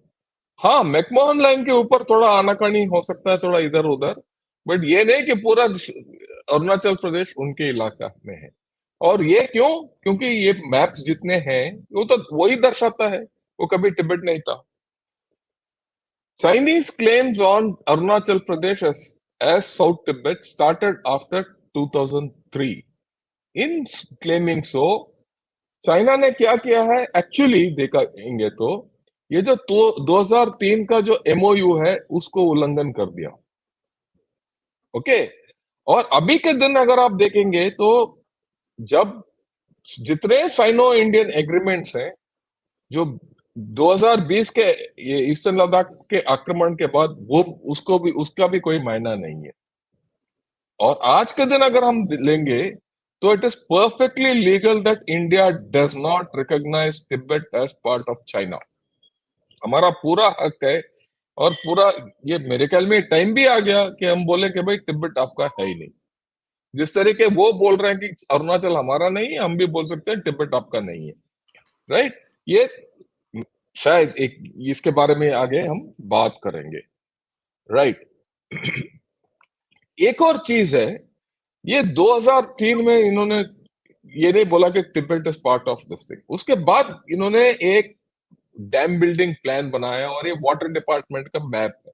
हाँ, मैकमोहन लाइन के ऊपर थोड़ा आनाकानी हो सकता है, थोड़ा इधर उधर, बट ये नहीं कि पूरा अरुणाचल प्रदेश उनके इलाका में है। और ये क्यों? क्योंकि ये मैप्स जितने हैं वो तो वही दर्शाता है, वो कभी तिब्बत नहीं था। Chinese claims on Arunachal Pradesh as South Tibet started after 2003. In claiming so, China ने क्या किया है एक्चुअली देखेंगे तो, ये जो 2003 का जो एमओयू है उसको उल्लंघन कर दिया। ओके। और अभी के दिन अगर आप देखेंगे तो जब जितने साइनो इंडियन एग्रीमेंट्स हैं, जो 2020 के ये ईस्टर्न लद्दाख के आक्रमण के बाद, वो उसका भी कोई मायना नहीं है। और आज के दिन अगर हम लेंगे तो it is perfectly legal that India does not recognise Tibet as part of China. हमारा पूरा हक है। और पूरा ये मेरे ख्याल में टाइम भी आ गया कि हम बोले कि भाई तिब्बत आपका है ही नहीं। जिस तरीके वो बोल रहे हैं कि अरुणाचल हमारा नहीं है, हम भी बोल सकते हैं तिब्बत आपका नहीं है। राइट। ये शायद एक इसके बारे में आगे हम बात करेंगे। राइट। एक और चीज है, ये 2003 में इन्होंने ये नहीं बोला कि Tibet is part of this thing. उसके बाद इन्होंने एक डैम बिल्डिंग प्लान बनाया और ये वाटर डिपार्टमेंट का मैप है,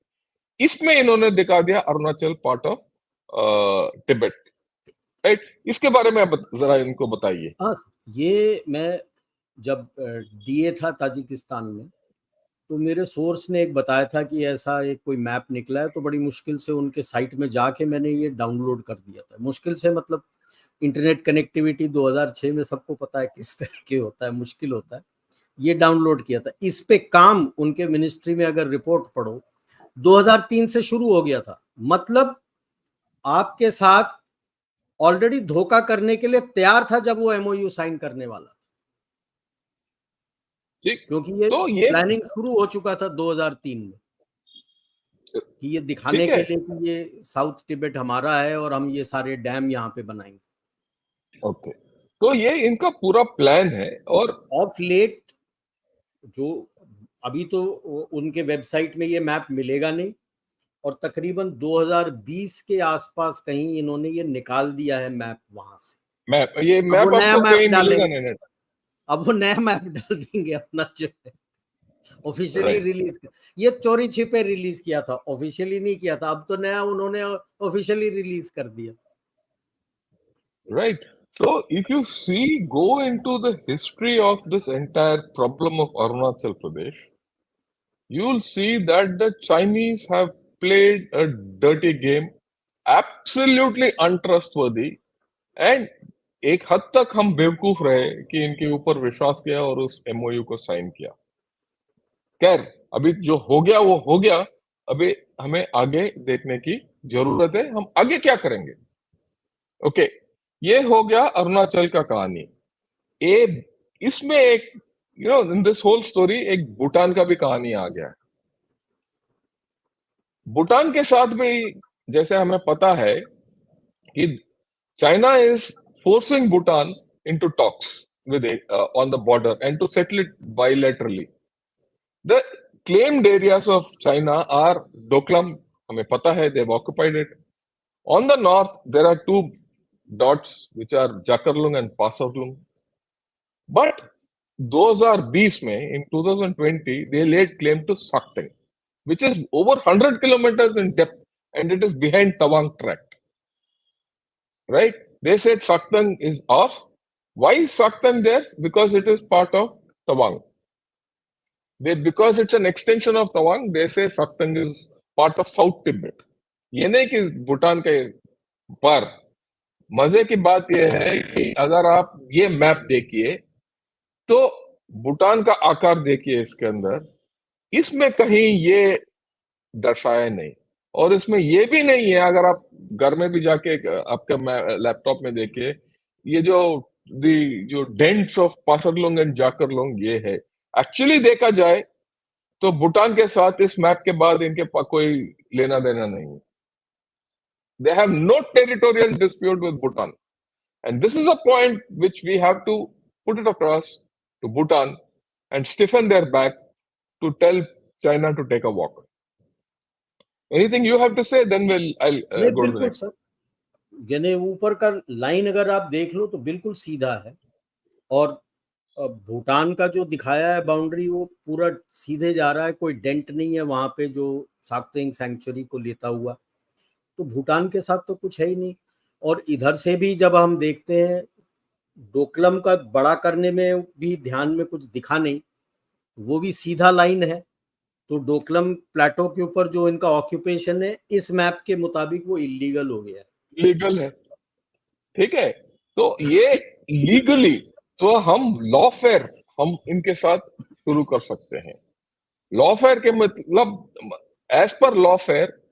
इसमें इन्होंने दिखा दिया Arunachal part of Tibet. Right. इसके बारे में आप जरा इनको बताइए। हाँ, ये मैं जब डीए था ताजिकिस्तान में, तो मेरे सोर्स ने एक बताया था कि ऐसा एक कोई मैप निकला है। तो बड़ी मुश्किल से उनके साइट में जाके मैंने ये डाउनलोड कर दिया था। मुश्किल से मतलब इंटरनेट कनेक्टिविटी 2006 में सबको पता है किस तरह के होता है, मुश्किल होता है। ये डाउनलोड किया था। इस पे काम उनके मिनिस्ट्री में अगर रिपोर्ट पढ़ो 2003 से शुरू हो गया था। मतलब आपके साथ ऑलरेडी धोखा करने के लिए तैयार था जब वो एमओयू साइन करने वाला था, क्योंकि ये तो ये प्लानिंग शुरू हो चुका था 2003 में कि ये दिखाने ठीक के है। लिए कि ये साउथ तिब्बत हमारा है और हम ये सारे डैम यहाँ पे बनाएंगे। ओके, तो ये इनका पूरा प्लान है। और ऑफ लेट जो अभी तो उनके वेबसाइट में ये मैप मिलेगा नहीं, और तकरीबन 2020 के आसपास कहीं इन्होंने ये निकाल दिया है मैप वहां से। ये अब वो मैप नया आपको मैप कहीं मिलेगा डालेंगे, नहीं नेट। अब वो नया मैप डाल देंगे अपना जो है ऑफिशियली राइट, रिलीज। ये चोरी छिपे रिलीज किया था, ऑफिशियली नहीं किया था, अब तो नया उन्होंने ऑफिशियली रिलीज कर दिया। right. So if you see, go into the history of this entire problem of Arunachal Pradesh, you'll see that the Chinese have played a dirty game, absolutely untrustworthy, and एक हद तक हम बेवकूफ रहे कि इनके ऊपर विश्वास किया और उस एमओयू को साइन किया। खैर, अभी जो हो गया वो हो गया। अभी हमें आगे देखने की जरूरत है, हम आगे क्या करेंगे। ओके, ये हो गया अरुणाचल का कहानी। ए इसमें एक इन दिस होल स्टोरी एक भूटान का भी कहानी आ गया है। भूटान के साथ भी जैसे हमें पता है कि China is forcing Bhutan into talks with on the border and to settle it bilaterally. The claimed areas of China are Doklam, हमें पता है, they've occupied it. On the north, there are two dots which are Jakarlung and Pasarlung. But 2020 में, in 2020, they laid claim to Sakteng, which is over 100 kilometers in depth and it is behind Tawang Tract. Right? They said Sakteng is off. Why is Sakteng there? Because it is part of Tawang. Because it's an extension of Tawang, they say Sakteng is part of South Tibet. ये नहीं कि भूटान के पर। मजे की बात यह है कि अगर आप ये मैप देखिए तो भूटान का आकार देखिए इसके अंदर, इसमें कहीं ये दर्शाया नहीं। और इसमें ये भी नहीं है, अगर आप घर में भी जाके आपके लैपटॉप में देखिए, ये जो डेंट्स ऑफ पासरलोंग एंड जाकरलोंग ये है। एक्चुअली देखा जाए तो भूटान के साथ इस मैप के बाद इनके कोई लेना देना नहीं है। They have no territorial dispute with Bhutan. And this is a point which we have to put it across to Bhutan and stiffen their back to tell China to take a walk. Anything you have to say, then I'll go to the next. Sir, यानी ऊपर का line अगर आप देख लो तो बिल्कुल सीधा है, और भूटान का जो दिखाया है बाउंड्री वो पूरा सीधे जा रहा है, कोई डेंट नहीं है वहां पे जो साक्तेंग सैंक्चुरी को लेता हुआ। तो भूटान के साथ तो कुछ है ही नहीं। और इधर से भी जब हम देखते हैं, डोकलम का बड़ा करने में भी ध्यान में कुछ दिखा नहीं, वो भी सीधा लाइन है। तो डोकलम प्लेटो के ऊपर जो इनका ऑक्यूपेशन है, इस मैप के मुताबिक वो इलीगल हो गया है। लीगल है, ठीक है। तो ये लीगली तो हम लॉफेयर हम इनके साथ शुरू कर सकते हैं। लॉफेयर के मतलब as per lawfare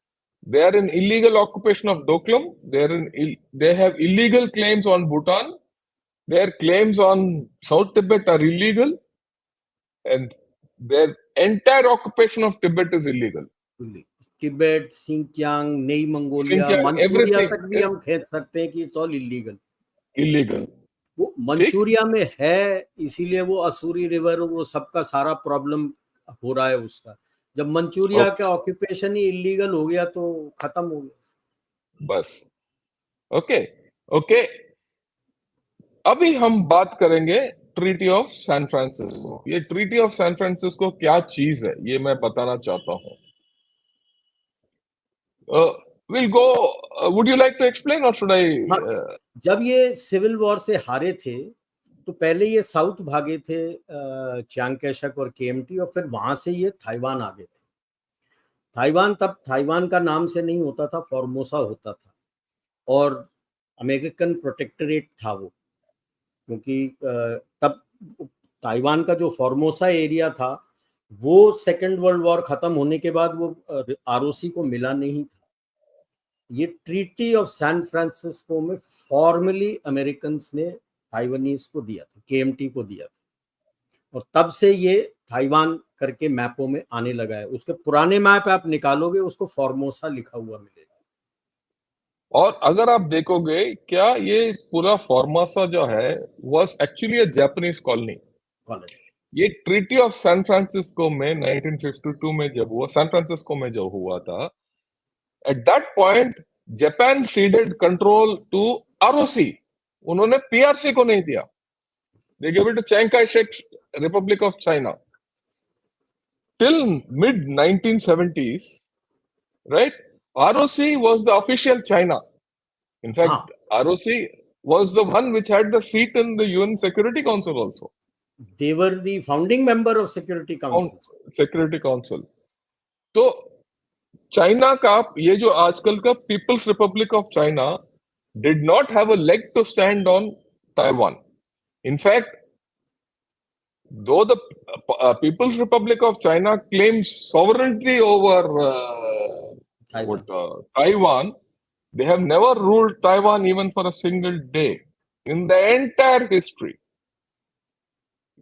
they are in illegal occupation of Doklam. They have illegal claims on Bhutan. Their claims on South Tibet are illegal, and their entire occupation of Tibet is illegal. Tibet, Sinkiang, नई Mongolia, Xinjiang, Manchuria everything तक भी is हम खेच सकते हैं कि it's all illegal. illegal. वो Manchuria में है, इसीलिए वो असूरी रिवर, वो सबका सारा प्रॉब्लम हो रहा है उसका। जब मंचूरिया का ऑक्यूपेशन ही इलीगल हो गया तो खत्म हो गया बस। ओके ओके, अभी हम बात करेंगे ट्रीटी ऑफ सैन फ्रांसिस्को। ये ट्रीटी ऑफ सैन फ्रांसिस्को क्या चीज है ये मैं बताना चाहता हूं। we'll go would you like to explain or should I जब ये सिविल वॉर से हारे थे तो पहले ये साउथ भागे थे, चियांग कैशक और केएमटी, और फिर वहां से ये ताइवान आ गए थे। ताइवान तब ताइवान का नाम से नहीं होता था, फॉर्मोसा होता था, और अमेरिकन प्रोटेक्टरेट था वो, क्योंकि तब ताइवान का जो फॉर्मोसा एरिया था वो सेकेंड वर्ल्ड वॉर खत्म होने के बाद वो आरओसी को मिला नहीं था। ये ट्रीटी ऑफ सैन फ्रांसिस्को में फॉर्मली अमेरिकन्स ने ताइवानीज को दिया था, केएमटी को दिया था, और तब से ये ताइवान करके मैपों में आने लगा है। उसके पुराने मैप आप निकालोगे, उसको फॉर्मोसा लिखा हुआ मिलेगा। और अगर आप देखोगे, क्या ये पूरा फॉर्मोसा जो है was actually a Japanese colony. ये ट्रीटी ऑफ सैन फ्रांसिस्को में 1952 में जब हुआ, सैन फ्रांसिस्को में जो हुआ था, at that point Japan ceded control to ROC. उन्होंने पीआरसी को नहीं दिया। They give it to Chiang Kai Shek Republic of China till mid 1970s, right? ROC was the official China. In fact, ROC was the one which had the seat in the UN Security Council also. They were the founding member of Security Council. Security Council. तो China का ये जो आजकल का People's Republic of China did not have a leg to stand on Taiwan. In fact, though the People's Republic of China claims sovereignty over Taiwan, they have never ruled Taiwan even for a single day in the entire history.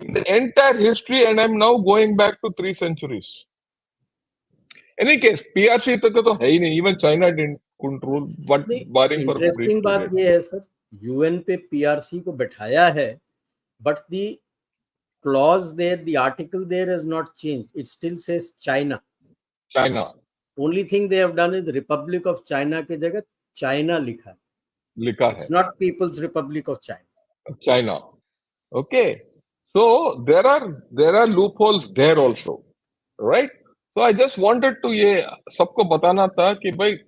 In the entire history, and I'm now going back to 3 centuries. Any case, PRC तक तो है ही नहीं. Even China couldn't rule, but barring for interesting बात ये है sir, UN पे PRC को बैठाया है, but the clause there, the article there has not changed. It still says China. China. Only thing they have done is Republic of China के जगह China लिखा है. It's not People's Republic of China. China. Okay. So there are loopholes there also, right? So I just wanted to ये सबको बताना था कि भाई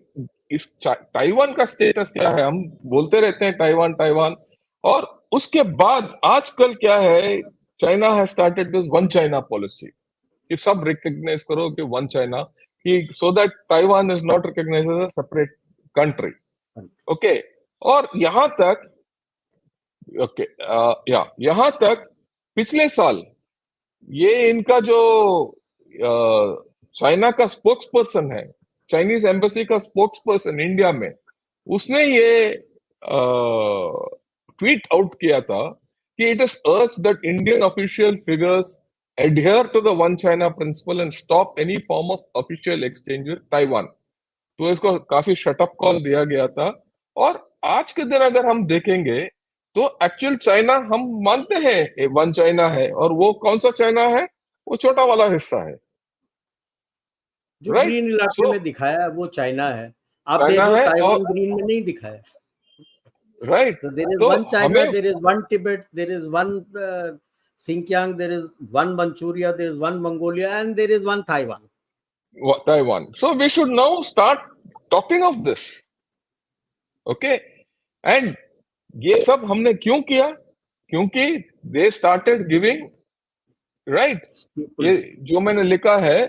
इस ताइवान का स्टेटस क्या है. हम बोलते रहते हैं ताइवान ताइवान, और उसके बाद आजकल क्या है, China has started this one China policy कि सब रिकॉग्नाइज करो कि वन चाइना, कि so that Taiwan is not recognised as a separate country. Okay. और यहां तक यहां तक पिछले साल ये इनका जो चाइना का स्पोक्स पर्सन है, चाइनीज एम्बेसी का स्पोक्स पर्सन इंडिया में, उसने ये ट्वीट आउट किया था कि it is urged that Indian official figures adhere to the one China principle and stop any form of official exchange with Taiwan. तो इसको काफी शटअप कॉल दिया गया था. और आज के दिन अगर हम देखेंगे तो एक्चुअल चाइना हम मानते हैं वन चाइना है, और वो कौन सा चाइना है, वो छोटा वाला हिस्सा है जो ग्रीन इलाके में दिखाया है वो चाइना है. आप देखो ताइवान ग्रीन में नहीं दिखाया. Right. So there is one China, there is one Tibet, there is one Xinjiang, there is one Manchuria, there is one Mongolia, and there is one Taiwan. Taiwan. So we should now start talking of this. Okay. And ये सब हमने क्यों किया? क्योंकि they started giving, right? ये जो मैंने लिखा है,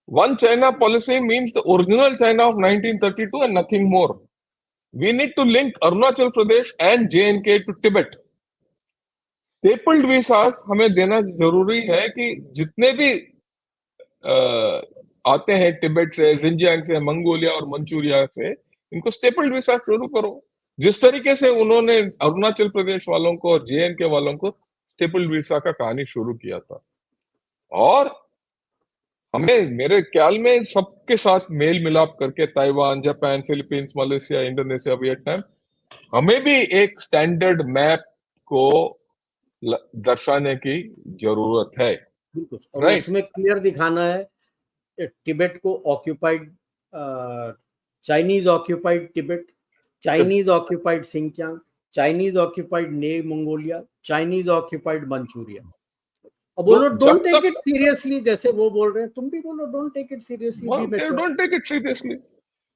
one China policy means the original China of 1932 and nothing more. We need to link Arunachal Pradesh and J&K to Tibet. Stapled visas हमें देना जरूरी है कि जितने भी आते हैं टिबेट से, जिंजियांग से, मंगोलिया और मंचूरिया से, इनको स्टेपल्ड वीसा शुरू करो. जिस तरीके से उन्होंने अरुणाचल प्रदेश वालों को और JNK वालों को स्टेपल्ड वीसा का कहानी शुरू किया था. और हमें मेरे ख्याल में सबके साथ मेल मिलाप करके Taiwan, Japan, Philippines, Malaysia, Indonesia, Vietnam, हमें भी एक स्टैंडर्ड मैप को दर्शाने की जरूरत है. और उसमें क्लियर दिखाना है टिबेट को occupied, Chinese occupied Tibet, Chinese occupied Sinkiang, Chinese occupied ने मंगोलिया, चाइनीज ऑक्यूपाइड मंचूरिया. अब बोलो डोंट टेक इट सीरियसली, जैसे वो बोल रहे हैं तुम भी बोलो don't take it seriously. Don't take it seriously.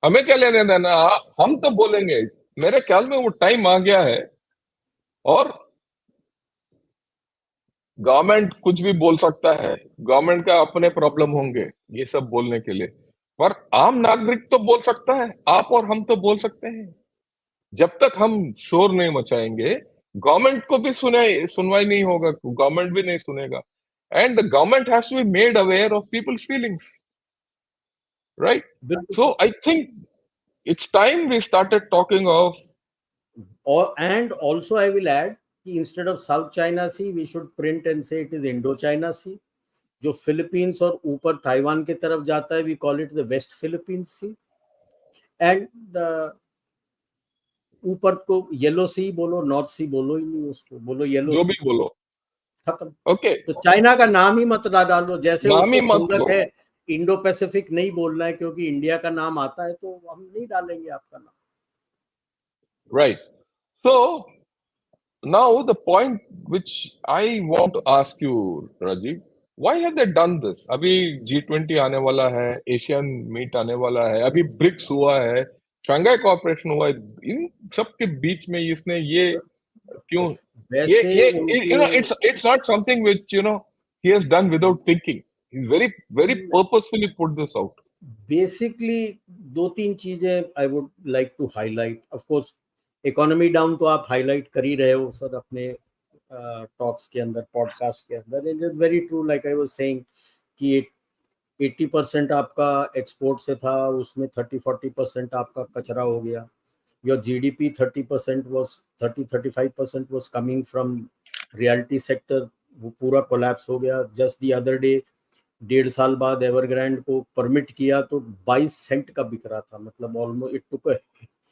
हमें क्या लेने देना, हम तो बोलेंगे. मेरे ख्याल में वो टाइम आ गया है, और गवर्नमेंट कुछ भी बोल सकता है, गवर्नमेंट का अपने प्रॉब्लम होंगे ये सब बोलने के लिए, पर आम नागरिक तो बोल सकता है. आप और हम तो बोल सकते हैं. जब तक हम शोर नहीं मचाएंगे, गवर्नमेंट को भी सुनवाई नहीं होगा, गवर्नमेंट भी नहीं सुनेगा. And the government has to be made aware of people's feelings, right? So I think it's time we started talking of. And also I will add कि instead of South China Sea we should print and say it is Indo-China Sea. जो Philippines और ऊपर Taiwan की तरफ जाता है, we call it the West Philippine Sea. And ऊपर को येलो सी बोलो, नॉर्थ सी बोलो ही नहीं, उसको बोलो येलो जो सी, भी बोलो, खत्म. ओके, तो चाइना का नाम ही मत डालो, जैसे नाम ही उसको मत खंगक लो. है इंडो पैसिफिक नहीं बोलना है क्योंकि इंडिया का नाम आता है, तो हम नहीं डालेंगे आपका नाम. Right. So now the point which I want to ask you, Rajiv, why have they done this? अभी G20 आने वाला है, एशियन मीट आने वाला है, अभी ब्रिक्स हुआ है, शंघाई कॉर्पोरेशन हुआ है, इन सब के बीच में इसने ये क्यों, वैसे ये उनको it's not something which he has done without thinking. He's very purposefully put this out. Basically दो तीन चीजें I would like to highlight. Of course economy down तो आप हाईलाइट कर ही रहे हो सर अपने टॉक्स के अंदर, पॉडकास्ट के अंदर. It is very true, like I was saying कि 80% आपका एक्सपोर्ट से था, उसमें 30-40% आपका कचरा हो गया. Your GDP 30% was 30-35% was coming from realty sector, वो पूरा कोलैप्स हो गया. जस्ट द अदर डे 1.5 साल बाद एवरग्रैंड को परमिट किया तो 22 सेंट का बिक रहा था. मतलब almost it took a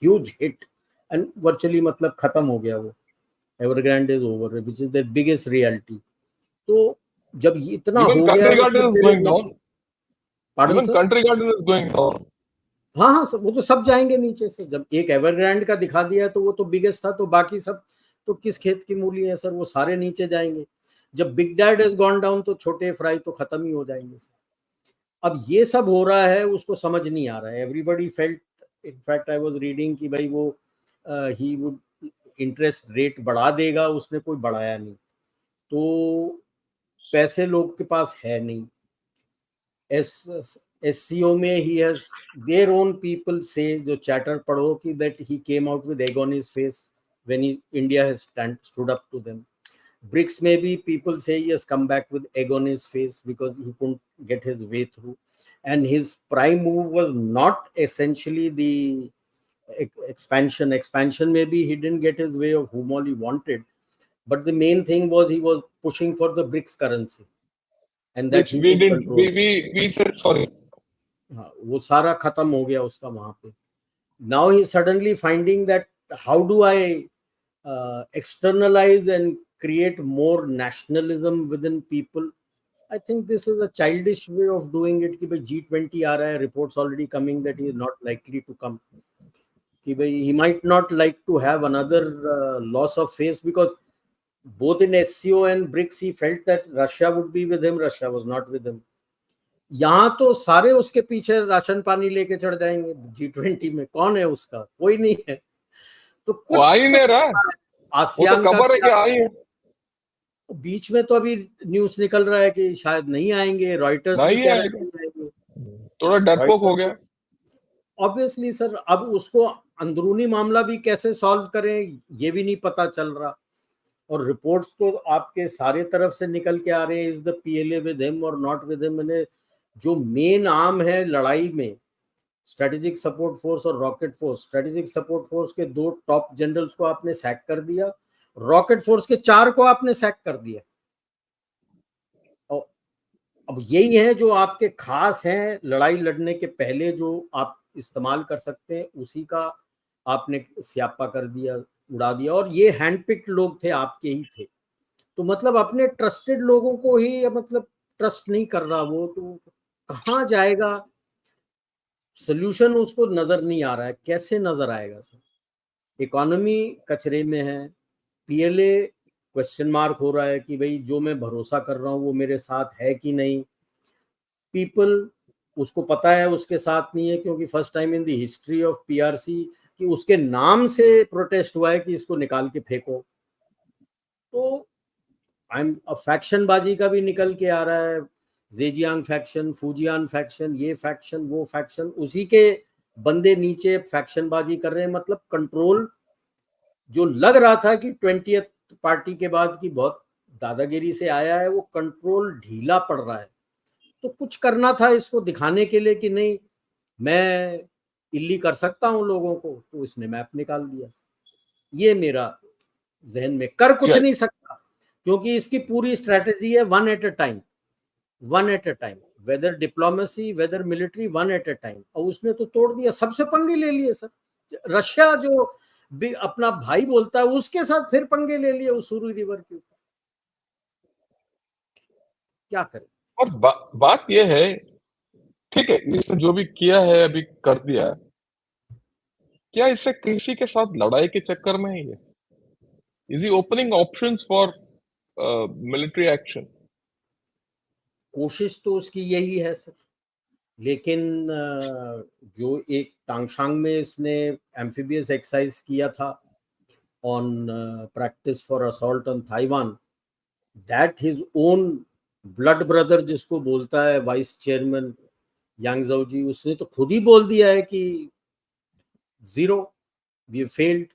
huge hit and virtually मतलब खत्म हो गया वो. Evergrande is over, which is the biggest reality. तो जब ये इतना Even हो गया country तो garden फिर is मेरे going down. Pardon Even sir. country garden is going down. हाँ हाँ सर, वो तो सब जाएंगे नीचे से. जब एक एवरग्रैंड का दिखा दिया तो वो तो बिगेस्ट था, तो बाकी सब तो किस खेत की मूली है सर, वो सारे नीचे जाएंगे. जब big dad is gone down तो छोटे फ्राई तो खत्म ही हो जाएंगे सर. अब ये सब हो रहा है, उसको समझ नहीं आ रहा है. Everybody felt, in fact I was reading कि भाई वो ही वुड इंटरेस्ट रेट बढ़ा देगा, उसने कोई बढ़ाया नहीं. तो पैसे लोग के पास है नहीं. एससीओ में ही हैज देयर ओन पीपल से, जो चैटर पढ़ो कि that he came out with egg on his face when India has stood up to them. BRICS maybe people say he has come back with egg on his face because he couldn't get his way through. And his prime move was not essentially the expansion. Expansion maybe he didn't get his way of whom all he wanted. But the main thing was he was pushing for the BRICS currency. And that Which he we could didn't, control. we said sorry. हाँ, वो सारा खत्म हो गया उसका वहां पे. Now he's suddenly finding that how do I externalize and create more nationalism within people. I think this is a childish way of doing it कि भाई G20 आ रहा है, reports already coming that he is not likely to come. कि भाई he might not like to have another loss of face because both in SCO and BRICS he felt that Russia would be with him. Russia was not with him. यहाँ तो सारे उसके पीछे ration पानी लेके चढ़ जाएंगे. G20 में कौन है उसका? कोई नहीं है. तो वो कुछ आ ही तो नहीं रहा. वो तो आसियान का खबर है कि आई है. बीच में तो अभी न्यूज निकल रहा है कि शायद नहीं आएंगे. रॉयटर्स भी नहीं कह रहा है आएगा. कि नहीं आएंगे. थोड़ा डरपोक हो गया. ऑब्वियसली सर, अब उसको अंदरूनी मामला भी कैसे सॉल्व करें ये भी नहीं पता चल रहा. और रिपोर्ट्स तो आपके सारे तरफ से निकल के आ रहे हैं, is the PLA with him और नॉट विद हिम. मैंने जो मेन आर्म है लड़ाई में, स्ट्रेटेजिक सपोर्ट फोर्स और rocket force, strategic support force के 2 टॉप जनरल्स को आपने सैक कर दिया, रॉकेट फोर्स के 4 को आपने सैक कर दिया. और अब यही है जो आपके खास हैं लड़ाई लड़ने के पहले, जो आप इस्तेमाल कर सकते हैं, उसी का आपने स्यापा कर दिया, उड़ा दिया. और ये हैंडपिक्ड लोग थे, आपके ही थे. तो मतलब अपने ट्रस्टेड लोगों को ही मतलब ट्रस्ट नहीं कर रहा वो, तो कहाँ जाएगा? सोल्यूशन उसको नजर नहीं आ रहा है. कैसे नजर आएगा सर? इकोनॉमी कचरे में है, पीएलए क्वेश्चन मार्क हो रहा है कि भाई जो मैं भरोसा कर रहा हूँ वो मेरे साथ है कि नहीं. पीपल उसको पता है उसके साथ नहीं है, क्योंकि first time in the history of PRC कि उसके नाम से प्रोटेस्ट हुआ है कि इसको निकाल के फेंको. तो फैक्शन बाजी का भी निकल के आ रहा है. जेजियांग फैक्शन, फूजियान फैक्शन, ये फैक्शन वो फैक्शन, उसी के बंदे नीचे फैक्शन बाजी कर रहे हैं. मतलब कंट्रोल जो लग रहा था कि 20th पार्टी के बाद की बहुत दादागिरी से आया है, वो कंट्रोल ढीला पड़ रहा है. तो कुछ करना था इसको दिखाने के लिए कि नहीं, मैं इल्ली कर सकता हूं लोगों को, तो इसने मैप निकाल दिया। ये मेरा जहन में, कर कुछ नहीं सकता क्योंकि इसकी पूरी स्ट्रेटेजी है one at a time, whether diplomacy whether military, one at a time. और उसने तो तोड़ दिया, सबसे पंगे ले लिए सर। रशिया जो भी अपना भाई बोलता है उसके साथ फिर पंगे ले लिए उसूरी रिवर के ऊपर। क्या करें? और बात यह है, ठीक है, इसने जो भी किया है अभी कर दिया, क्या इससे किसी के साथ लड़ाई के चक्कर में है ये? Is he opening options for military action? कोशिश तो उसकी यही है सर, लेकिन जो एक तांगशांग में इसने एम्फीबियस एक्सरसाइज किया था on practice for assault on Taiwan, that his own blood brother जिसको बोलता है वाइस चेयरमैन यांगजाओ जी, उसने तो खुद ही बोल दिया है कि जीरो, वी फेल्ड,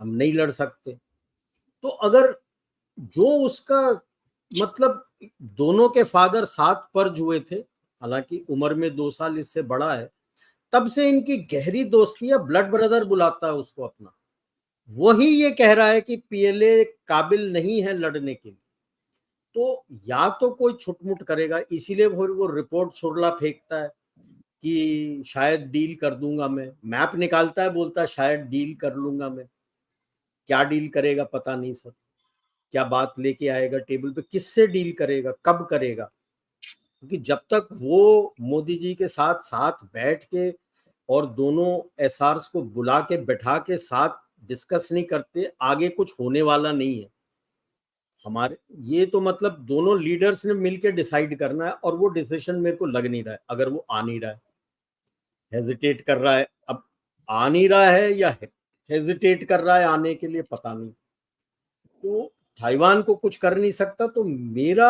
हम नहीं लड़ सकते। तो अगर जो उसका मतलब, दोनों के फादर साथ पर्ज हुए थे, हालांकि उम्र में 2 साल इससे बड़ा है, तब से इनकी गहरी दोस्ती है, ब्लड ब्रदर बुलाता है उसको अपना। वही ये कह रहा है कि पीएलए काबिल नहीं है लड़ने के लिए। तो या तो कोई छुटमुट करेगा, इसीलिए वो रिपोर्ट छुरला फेंकता है कि शायद डील कर दूंगा मैं, मैप निकालता है, बोलता है शायद डील कर लूंगा मैं। क्या डील करेगा पता नहीं सर, क्या बात लेके आएगा टेबल पे, किससे डील करेगा, कब करेगा? क्योंकि जब तक वो मोदी जी के साथ साथ बैठ के और दोनों एसआरस को बुला के बैठा के साथ डिस्कस नहीं करते, आगे कुछ होने वाला नहीं है। हमारे ये तो मतलब दोनों लीडर्स ने मिलकर डिसाइड करना है, और वो डिसीजन मेरे को लग नहीं रहा है। अगर वो आ नहीं रहा है, हेजिटेट कर रहा है, अब आ नहीं रहा है या हेजिटेट कर रहा है आने के लिए, पता नहीं। तो ताइवान को कुछ कर नहीं सकता। तो मेरा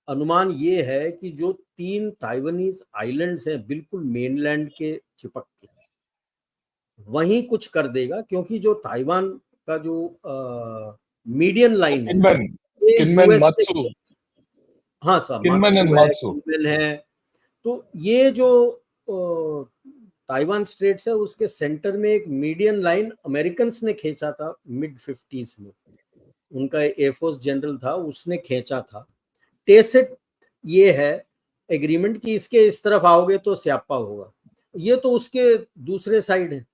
अनुमान ये है कि जो 3 ताइवानीज आइलैंड्स हैं बिल्कुल मेनलैंड के चिपक के, वहीं कुछ कर देगा। क्योंकि जो ताइवान का जो मीडियन लाइन है, ये किनमैन यूएस मात्सू, से, हाँ सर, किनमैन एंड मात्सू है, मात्सू, किनमेन है। तो ये जो ताइवान स्ट्रेट्स है, उसके सेंटर में एक मीडियन लाइन अमेरिकन ने खींचा था मिड 50s में, उनका एयरफोर्स जनरल था, उसने खींचा था। टेसिट ये है एग्रीमेंट कि इसके इस तरफ आओगे तो स्यापा होगा। ये तो उसके दूसरे साइड है,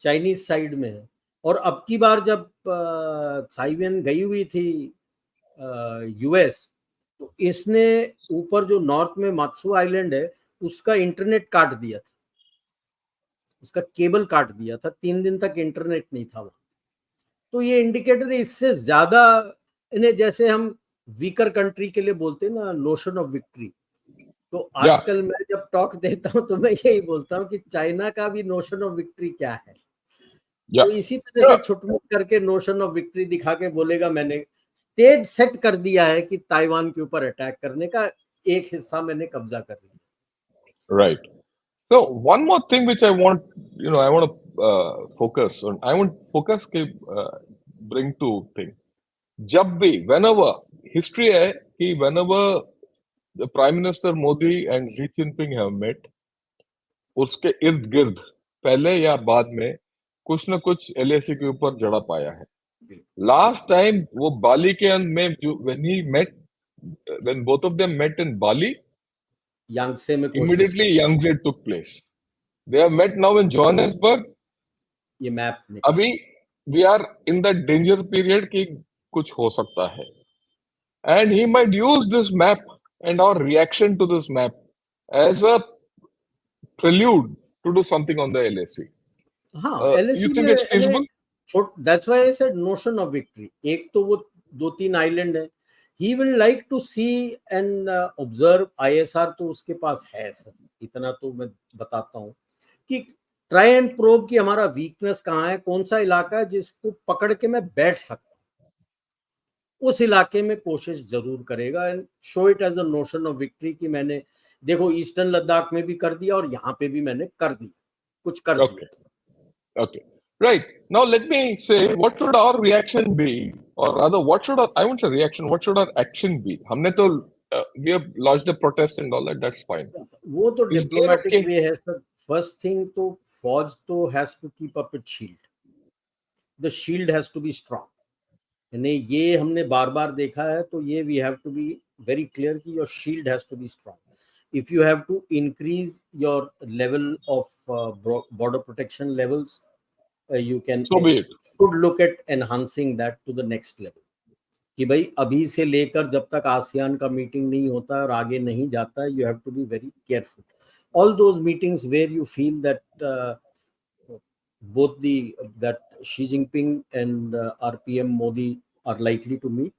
चाइनीज साइड में है। और अब की बार जब साइवेन गई हुई थी यूएस, तो इसने ऊपर जो नॉर्थ में मात्सू आइलैंड है, उसका इंटरनेट काट दिया था, उसका केबल काट दिया था, 3 दिन तक इंटरनेट नहीं था वहां। तो ये इंडिकेटर है, इससे ज्यादा इन्हें, जैसे हम वीकर कंट्री के लिए बोलते हैं ना, नोशन ऑफ विक्ट्री। तो आजकल मैं जब टॉक देता हूं तो मैं यही बोलता हूं कि चाइना का भी नोशन ऑफ विक्ट्री क्या है। तो इसी तरह से छुटमुट करके नोशन ऑफ विक्ट्री दिखा के बोलेगा मैंने स्टेज सेट कर दिया है कि ताइवान के ऊपर अटैक करने का एक हिस्सा मैंने कब्जा कर लिया। Right. So one more thing which I want, I want to focus on. I want focus के bring to thing. जब भी, whenever history है कि whenever the Prime Minister Modi and Xi Jinping have met, उसके इर्द गिर्द पहले या बाद में कुछ न कुछ एलएसी के ऊपर जड़ा पाया है। लास्ट टाइम वो बाली के अंत में when he met, when both of them met in Bali, यांगसे में immediately Yangtze took place. They have met now in Johannesburg. ये मैप अभी we are in the danger period कि कुछ हो सकता है, and he might use this map and our reaction to this map as a prelude to do something on the LAC. हाँ, You LAC think it's feasible? That's why I said notion of victory. एक तो वो 2-3 island है, he will like to see and observe. ISR तो उसके पास है sir, इतना तो मैं बताता हूँ कि ट्राई एंड प्रोब कि हमारा वीकनेस कहाँ है, कौन सा इलाका है जिसको पकड़ के मैं बैठ सकता हूँ, उस इलाके में कोशिश जरूर करेगा and show it as a notion of victory कि मैंने देखो ईस्टर्न लद्दाख में भी कर दिया और यहाँ पे भी मैंने कर दिया, कुछ कर दिया। Okay. Right. Now let me say, what should our reaction be? Or rather, what should our, I won't say reaction, what should our action be? हमने तो we have lodged a protest and all that. That's fine. वो तो Is there a diplomatic case? Way है sir. First thing तो फौज तो has to keep up its shield. The shield has to be strong. यानी ये हमने बार बार देखा है, तो ये we have to be very clear कि your shield has to be strong. If you have to increase your level of border protection levels, you can So be it. should look at enhancing that to the next level. कि भाई अभी से लेकर जब तक ASEAN का meeting नहीं होता है और आगे नहीं जाता है, you have to be very careful. All those meetings where you feel that both that Xi Jinping and our PM Modi are likely to meet,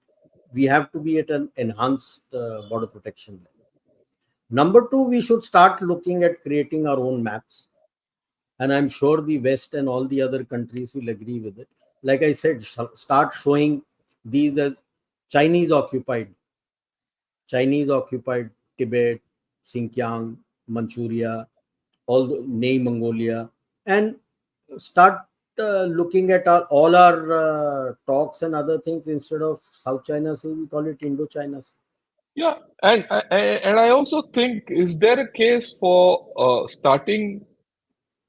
we have to be at an enhanced border protection level. Number two, we should start looking at creating our own maps. And I'm sure the West and all the other countries will agree with it. Like I said, start showing these as Chinese occupied Tibet, Xinjiang, Manchuria, all the Nei Mongolia, and start looking at all our talks and other things. Instead of South China Sea, we call it Indo-China Sea. Yeah, and I also think, is there a case for starting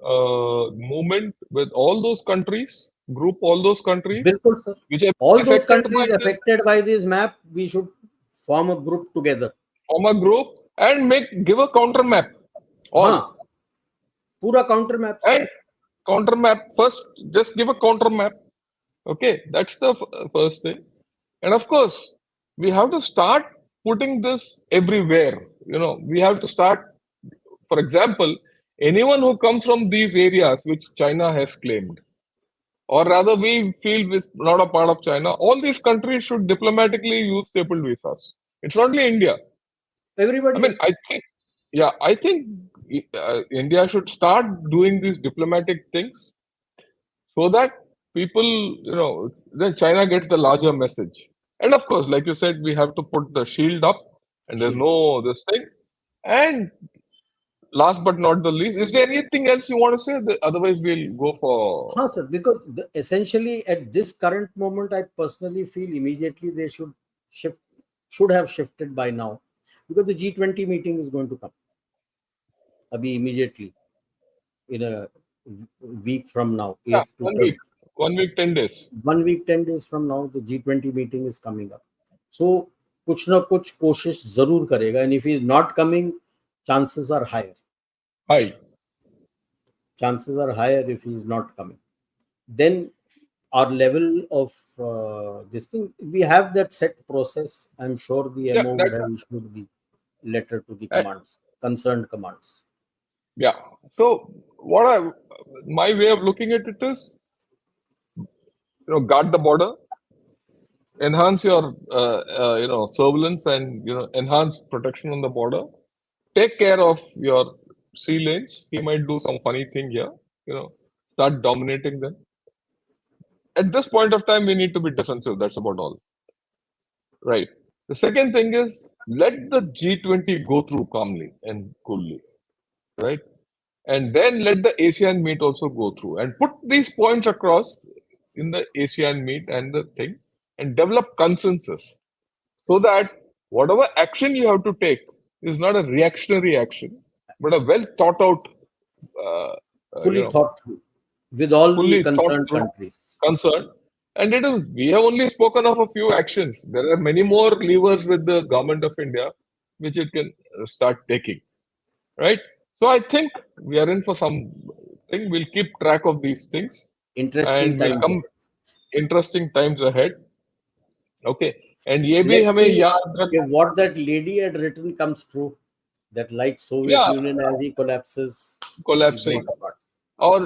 movement with all those countries, group all those countries, Bilkul, sir. which are All those affected countries by this, affected by this map, we should form a group together. form a group and give a counter map. All. हाँ, पूरा counter map. And counter map first, just give a counter map. Okay, that's the first thing. And of course, we have to start putting this everywhere. We have to start, for example, anyone who comes from these areas which China has claimed, or rather we feel is not a part of China, all these countries should diplomatically use stapled visas. It's not only India. Everybody. I mean, I think India should start doing these diplomatic things so that people, then China gets the larger message. And of course, like you said, we have to put the shield up, and there's no this thing. And last but not the least, is there anything else you want to say? Otherwise, we'll go for. Huh, sir, because essentially at this current moment, I personally feel immediately they should have shifted by now, because the G20 meeting is going to come. Abhi immediately, in a week from now. Yeah, 1 week, 10 days. 1 week, 10 days from now, the G20 meeting is coming up. So, कुछ ना कुछ कोशिश जरूर करेगा, and if he is not coming, chances are higher. Chances are higher if he is not coming. Then our level of this thing, we have that set process. I'm sure the MO would have issued the letter to the concerned commands. Yeah. So my way of looking at it is, guard the border, enhance your surveillance, and enhance protection on the border. Take care of your sea lanes. He might do some funny thing here. Start dominating them. At this point of time, we need to be defensive. That's about all. Right. The second thing is, let the G20 go through calmly and coolly. Right. And then let the ASEAN meet also go through, and put these points across in the ASEAN meet and the thing, and develop consensus, so that whatever action you have to take is not a reactionary action, but a well thought out, fully thought through, with all the concerned countries. And we have only spoken of a few actions. There are many more levers with the government of India which it can start taking. Right? So I think we are in for something. We'll keep track of these things. Interesting times ahead. Okay. And what that lady had written comes true. That like Soviet Union as he collapsing. और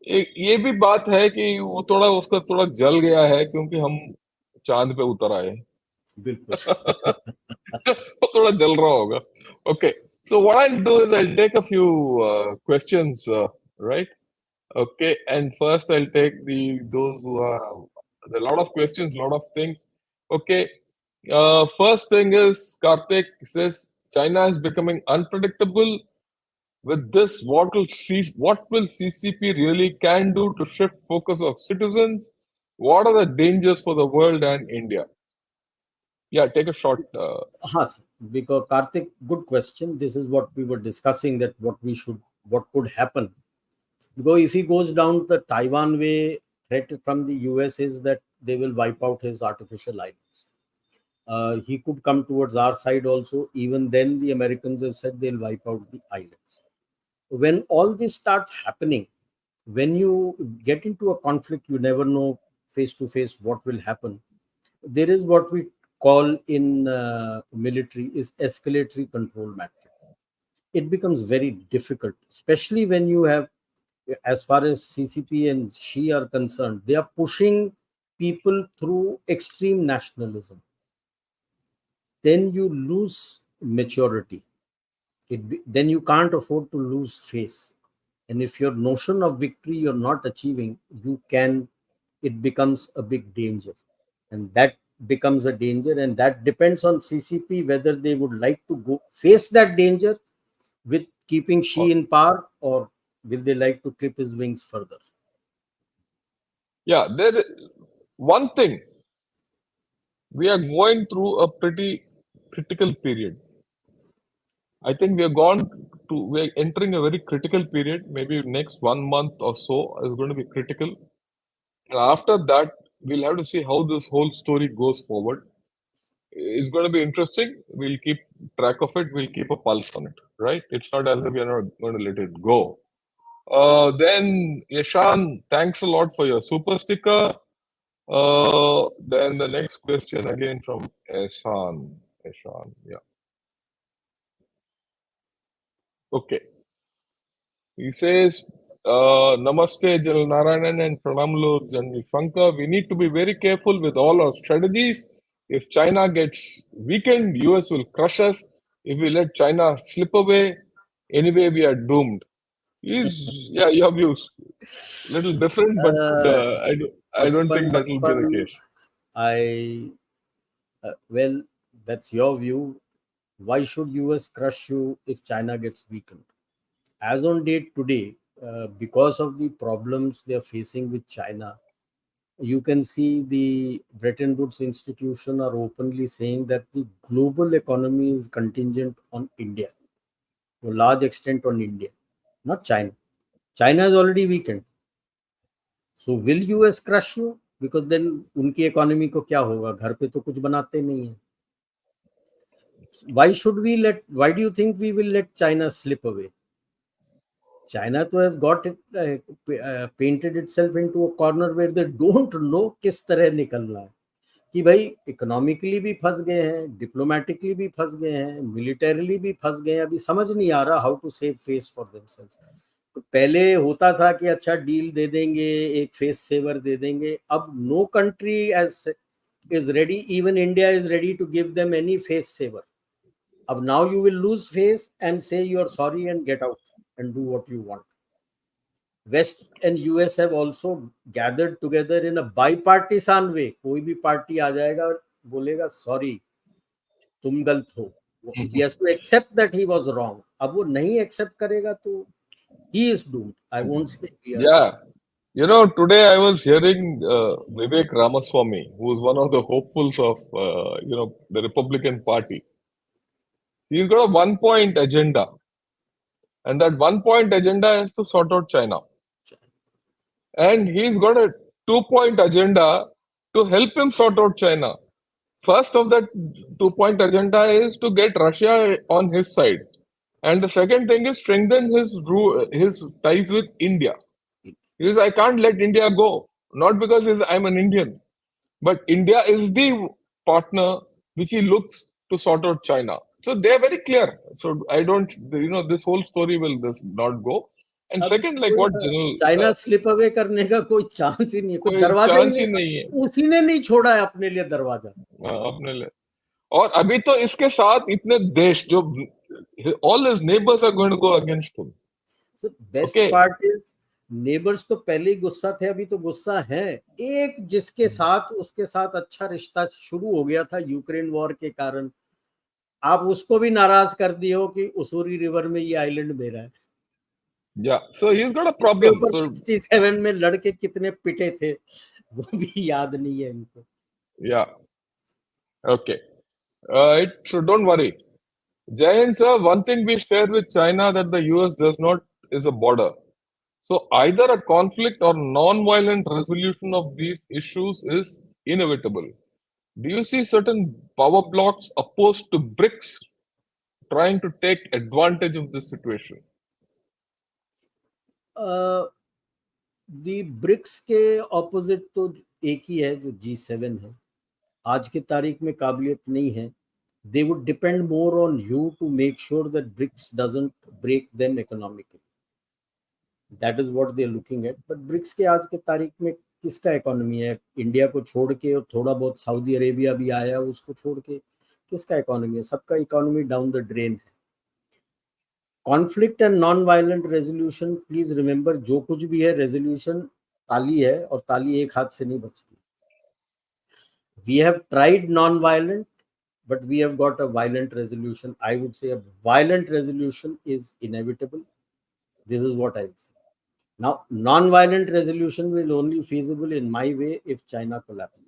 ये भी बात है कि वो उसका थोड़ा जल गया है, क्योंकि हम चांद पे उतर आए. बिल्कुल. थोड़ा जल रहा होगा. Okay. So what I'll do is I'll take a few questions, right? Okay. And first I'll take those who are a lot of questions, a lot of things. Okay. First thing is, Karthik says China is becoming unpredictable. With this, what will CCP really can do to shift focus of citizens? What are the dangers for the world and India? Yeah, take a short. Sir, because Karthik, good question. This is what we were discussing, that what could happen. Because if he goes down the Taiwan way, threat from the US is that they will wipe out his artificial islands. He could come towards our side also. Even then, the Americans have said they'll wipe out the islands. When all this starts happening, when you get into a conflict, you never know face to face what will happen. There is what we call in military is escalatory control matrix. It becomes very difficult, especially when you have, as far as CCP and Xi are concerned, they are pushing people through extreme nationalism. Then you lose maturity. Then you can't afford to lose face. And if your notion of victory you're not achieving, it becomes a big danger. And that becomes a danger. And that depends on CCP whether they would like to go face that danger with keeping Xi in power, or will they like to clip his wings further? Yeah, one thing, we are going through a pretty critical period. I think we're entering a very critical period. Maybe next 1 month or so is going to be critical. And after that, we'll have to see how this whole story goes forward. It's going to be interesting. We'll keep track of it. We'll keep a pulse on it, right? It's not as if we're not going to let it go. Then, Yashan, thanks a lot for your super sticker. Then the next question again from Ehsan. Ehsan, yeah. Okay. He says, Namaste, General Narayanan and Pranamlu, General Shankar. We need to be very careful with all our strategies. If China gets weakened, US will crush us. If we let China slip away, anyway, we are doomed. Yeah, your views little different, but I don't think that will be the case. Well, that's your view. Why should US crush you if China gets weakened? As on date today, because of the problems they are facing with China, you can see the Bretton Woods institution are openly saying that the global economy is contingent on India, to a large extent on India, not China. China is already weakened. So will US crush you? Because then उनकी economy को क्या होगा? घर पे तो कुछ बनाते नहीं है. Why do you think we will let China slip away? China तो has got it painted itself into a corner where they don't know किस तरह निकलना है. कि भाई इकोनॉमिकली भी फंस गए हैं, डिप्लोमेटिकली भी फंस गए हैं, मिलिटरीली भी फंस गए हैं. अभी समझ नहीं आ रहा how to save face for themselves. तो पहले होता था कि अच्छा डील दे देंगे, एक फेस सेवर दे देंगे. अब no country as is ready, even India is ready to give them any face saver. अब now you will lose face and say you are sorry and get out and do what you want. West and US have also gathered together in a bipartisan way. कोई भी party आ जाएगा और बोलेगा sorry तुम गलत हो. He has to accept that he was wrong. अब वो नहीं accept करेगा तो he is doomed. I won't say we are. Yeah. You know, today I was hearing Vivek Ramaswamy, who is one of the hopefuls of, the Republican Party. He's got a one-point agenda. And that one-point agenda is to sort out China. And he's got a two-point agenda to help him sort out China. First of that two-point agenda is to get Russia on his side. And the second thing is strengthen his ties with India. Because I can't let India go. Not because I'm an Indian. But India is the partner which he looks to sort out China. So they're very clear. So I don't, this whole story will not go. And second, like what General... China slip away करने का कोई chance ही नहीं है. कोई दरवाजा ही नहीं है. उसी ने नहीं छोड़ा है अपने लिए दरवाजा. अपने लिए. और अभी तो इसके साथ इतने देश जो all his neighbors are going to go against him. So best part is neighbours तो पहले ही गुस्सा थे, अभी तो गुस्सा है. एक जिसके साथ उसके साथ अच्छा रिश्ता शुरू हो गया था यूक्रेन वॉर के कारण, आप उसको भी नाराज कर दिए हो कि उसूरी रिवर में ये आइलैंड मेरा है. Yeah, so he's got a problem. So 67 में लड़के कितने पिटे थे वो भी याद नहीं है इनको. Yeah. Okay. So don't worry. Jai Hind, sir, one thing we share with China that the US does not is a border. So either a conflict or non-violent resolution of these issues is inevitable. Do you see certain power blocks opposed to BRICS trying to take advantage of this situation? The BRICS के opposite तो एक ही है जो G7 है, आज की तारीख में काबिलियत नहीं है. They would depend more on you to make sure that BRICS doesn't break them economically. That is what they are looking at. But BRICS के आज के तारीख में किसका इकोनॉमी है? इंडिया को छोड़ के और थोड़ा बहुत सऊदी अरेबिया भी आया, उसको छोड़ के किसका इकोनॉमी है? सबका इकोनॉमी डाउन द ड्रेन है. Conflict and non violent resolution, please remember, जो कुछ भी है रेजोल्यूशन ताली है और ताली एक हाथ से नहीं बचती. We have tried non violent, but we have got a violent resolution. I would say a violent resolution is inevitable. This is what I would say. Now, non-violent resolution will only feasible in my way if China collapses.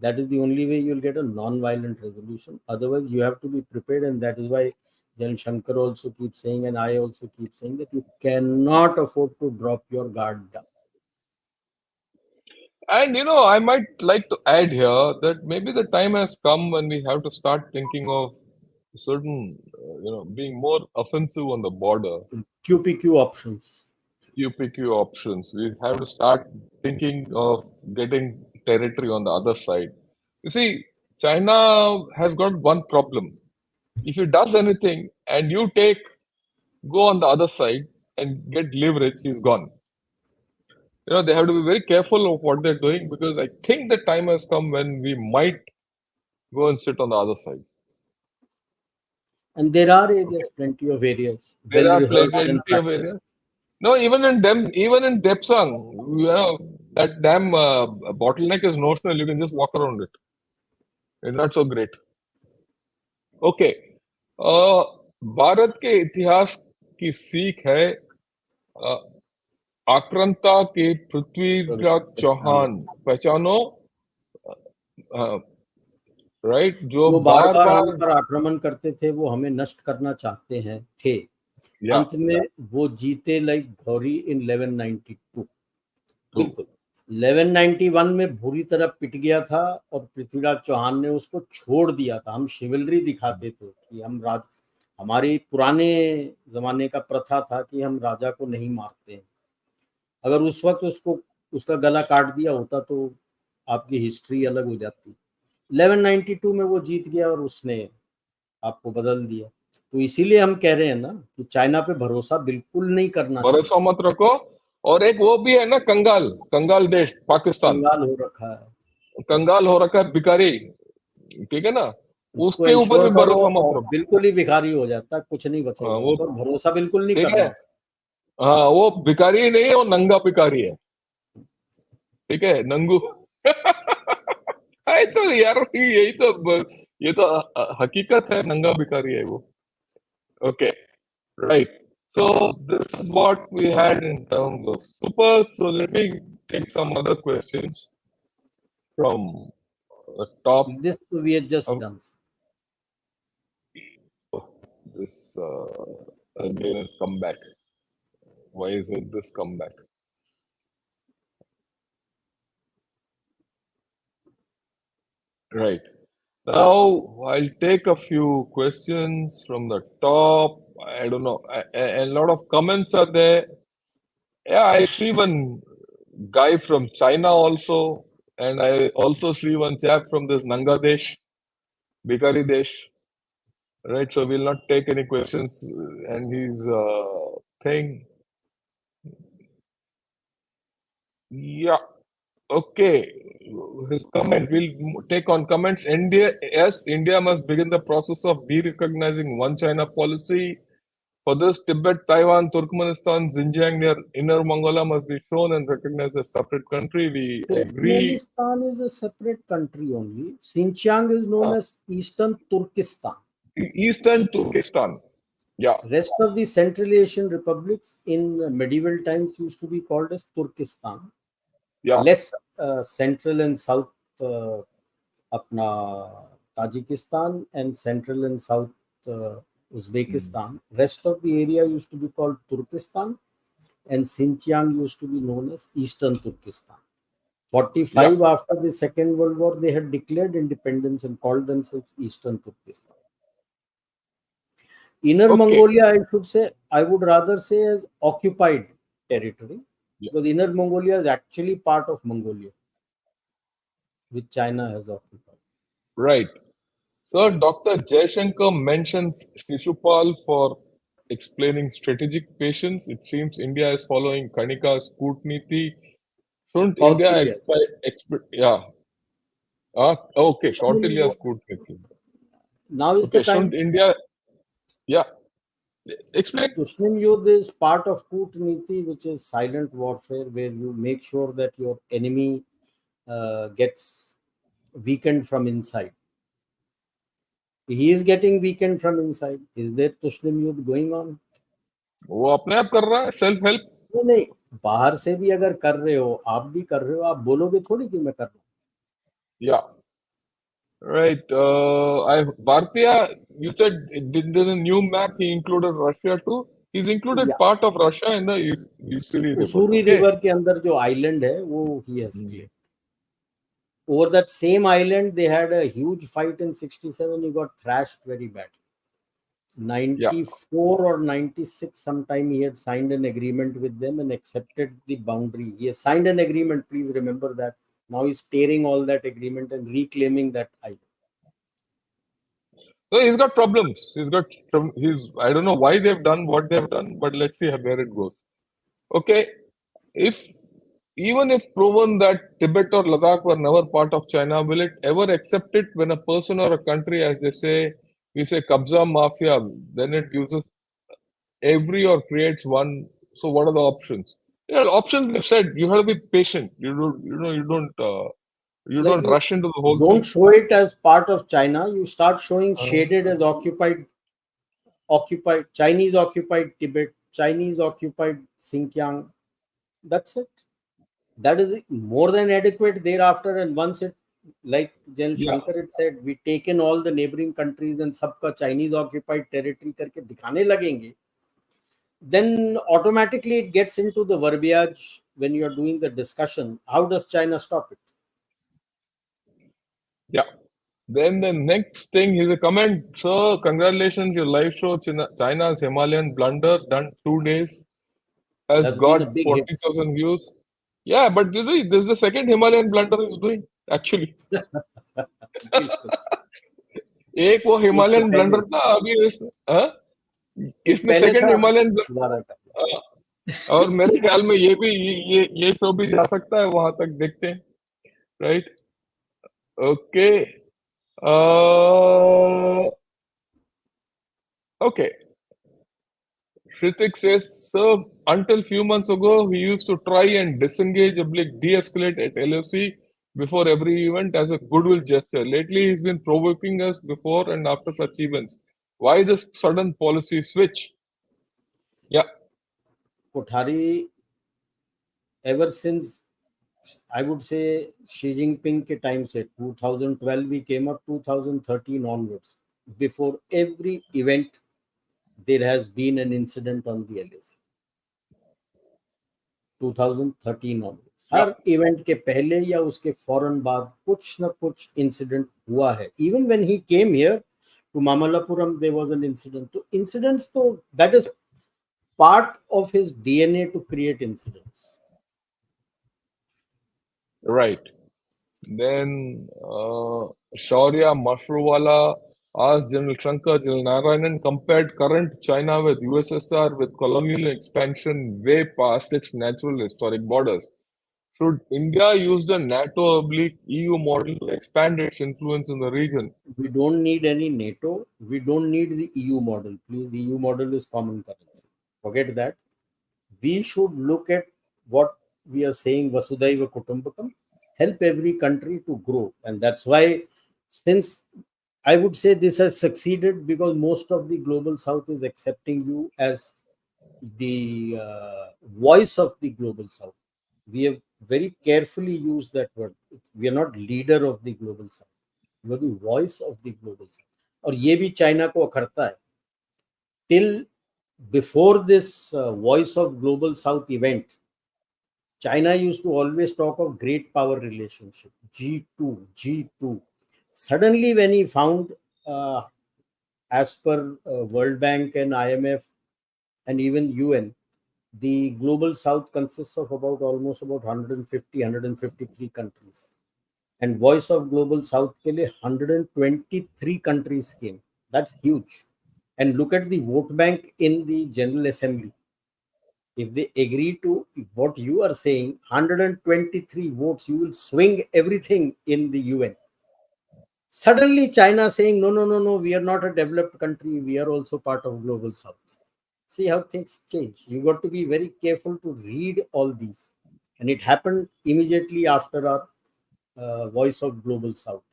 That is the only way you'll get a non-violent resolution. Otherwise, you have to be prepared, and that is why Jan Shankar also keeps saying, and I also keep saying, that you cannot afford to drop your guard down. And I might like to add here that maybe the time has come when we have to start thinking of certain, being more offensive on the border. QPQ options. QPQ options. We have to start thinking of getting territory on the other side. You see, China has got one problem. If it does anything and you go on the other side and get leverage, he's gone. They have to be very careful of what they're doing, because I think the time has come when we might go and sit on the other side. And there are areas, plenty of areas, There well are rehearsed plenty and of practiced. areas. No, even in Depsang, that damn bottleneck is notional. You can just walk around it. It's not so great. Okay. Bharat के इतिहास की सीख है आक्रांता के पृथ्वीराज चौहान पहचानो, right, जो बार बार हम पर आक्रमण करते थे, वो हमें नष्ट करना चाहते हैं थे. अंत में वो जीते लाइक गौरी इन 1192. बिल्कुल 1191 में बुरी तरह पिट गया था और पृथ्वीराज चौहान ने उसको छोड़ दिया था. हम शिवलरी दिखाते थे कि हम हमारे पुराने जमाने का प्रथा था कि हम राजा को नहीं मारते हैं. अगर उस वक्त उसका गला काट दिया होता तो आपकी हिस्ट्री अलग हो जाती. 1192 में वो जीत गया और उसने आपको बदल दिया. तो इसीलिए हम कह रहे हैं ना कि चाइना पे भरोसा बिल्कुल नहीं करना चाहिए. भरोसा मत रखो. और एक वो भी है ना, कंगाल देश पाकिस्तान, कंगाल हो रखा है, कंगाल हो रखा है, भिखारी, ठीक है ना, उसके ऊपर भी भरोसा मत रखो. बिल्कुल ही भिखारी हो जाता, कुछ नहीं बचेगा. उस पर भरोसा बिल्कुल नहीं करना. हाँ, वो भिखारी नहीं है, वो नंगा भिखारी है, ठीक है, नंगू. तो यार ये तो हकीकत है, नंगा भिखारी है वो. Okay, right. So this is what we had in terms of super. So let me take some other questions from the top. This we had just done. This again has come back. Why is it this come back? Right. Now I'll take a few questions from the top. I don't know. A lot of comments are there. Yeah, I see one guy from China also, and I also see one chap from this Nangadesh, Bikari Desh. Right, so we'll not take any questions, and his thing. Yeah, okay. His comment, we'll take on comments. India must begin the process of de-recognizing one China policy. For this, Tibet, Taiwan, Turkmenistan, Xinjiang near Inner Mongolia must be shown and recognized as separate country. We agree. Turkmenistan is a separate country only. Xinjiang is known as Eastern Turkestan. Eastern Turkestan. Yeah. Rest of the Central Asian republics in medieval times used to be called as Turkestan. Yeah. Less Central and South अपना Tajikistan and Central and South Uzbekistan. Rest of the area used to be called Turkestan, and Xinjiang used to be known as Eastern Turkestan. 45 Yeah. after the Second World War, they had declared independence and called themselves Eastern Turkestan. Inner Okay. Mongolia, I should say, I would rather say as occupied territory, Yeah. because Inner Mongolia is actually part of Mongolia, which China has occupied. Right. So Dr. Jaishankar mentions Shishupal for explaining strategic patience. It seems India is following Kanika's Kutniti. Shouldn't India Kautilya. yeah. Okay, Tushnim, Kautilya's Kutniti. now is the Okay, time. shouldn't India, yeah, explain. Tushnim Yudh is part of Kutniti, which is silent warfare, where you make sure that your enemy gets weakened from inside. He is getting weakened from inside. Is there Tushnim Yudh going on? वो अपने आप कर रहा है, self help. नहीं नहीं, बाहर से भी अगर कर रहे हो, आप भी कर रहे हो, आप बोलोगे थोड़ी कि मैं कर रहा हूँ. Yeah. Right. Bhartiya, you said in the new map he included Russia too. He's included या part of Russia in the Usuri River. उसूरी Okay. River के अंदर जो आइलैंड है वो he has Hmm. Claim. Over that same island, they had a huge fight in 67. He got thrashed very bad. Yeah. 94 or 96, sometime he had signed an agreement with them and accepted the boundary. He has signed an agreement, please remember that. Now he's tearing all that agreement and reclaiming that island. So he's got problems. I don't know why they've done what they've done, but let's see where it goes. Okay. If Even if proven that Tibet or Ladakh were never part of China, will it ever accept it when a person or a country, as they say, we say Kabza Mafia, then it uses every or creates one. So what are the options? Yeah, options we've said. You have to be patient. You Like, don't rush into the whole don't thing. show it as part of China. You start showing Uh, shaded as occupied Chinese occupied Tibet, Chinese occupied Xinjiang. That's it. That is more than adequate thereafter. And once it, like Jan yeah. Shankar had said, we taken all the neighboring countries and सबका Chinese occupied territory करके दिखाने लगेंगे, then automatically it gets into the verbiage when you are doing the discussion. How does China stop it? Yeah. Then the next thing is a comment. Sir, congratulations, your live show, China's Himalayan Blunder, done 2 days, has Has been a got big hit. 40,000 views. Yeah, but this is the second Himalayan Blunder he's doing, actually. बिल्कुल. एक वो एक तो Himalayan पहले blunder था, अभी इसने एक इसने पहले सेकंड था, हिमालयन दोबारा का. और मेरे ख्याल में ये भी ये शो भी जा सकता है वहां तक, देखते हैं. Right. Okay. Okay. Shritik says, sir, until few months ago, he used to try and disengage, de-escalate at LOC before every event as a goodwill gesture. Lately, he's been provoking us before and after such events. Why this sudden policy switch? Yeah. Kothari ever since, I would say, Xi Jinping के time से 2012 we came up, 2013 onwards, before every event there has been an incident on the LAC. 2013 onwards, Yeah. Her event के पहले या उसके फौरन बाद कुछ ना कुछ इंसिडेंट हुआ है. Even when he came here to Mamallapuram, there was an incident. तो incidents, तो that is part of his DNA to create incidents. Right. Then Shaurya Mashruwala asked General Shankar, General Narayanan compared current China with USSR with colonial expansion way past its natural historic borders. Should India use the NATO/EU model to expand its influence in the region? We don't need any NATO. We don't need the EU model. Please, EU model is common currency. Forget that. We should look at what we are saying, Vasudhaiva Kutumbakam, help every country to grow. And that's why, since I would say this has succeeded, because most of the global south is accepting you as the voice of the global south. We have very carefully used that word. We are not leader of the global south. You are the voice of the global south. और ये भी China को अखरता है. Till before this voice of global south event, China used to always talk of great power relationship, G2, G2. Suddenly, when he found, as per World Bank and IMF and even UN, the global south consists of almost about 150, 153 countries. And voice of global south ke liye 123 countries came. That's huge. And look at the vote bank in the General Assembly. If they agree to what you are saying, 123 votes, you will swing everything in the UN. Suddenly, China saying, no, no, no, no, we are not a developed country. We are also part of global south. See how things change. You got to be very careful to read all these. And it happened immediately after our voice of global south.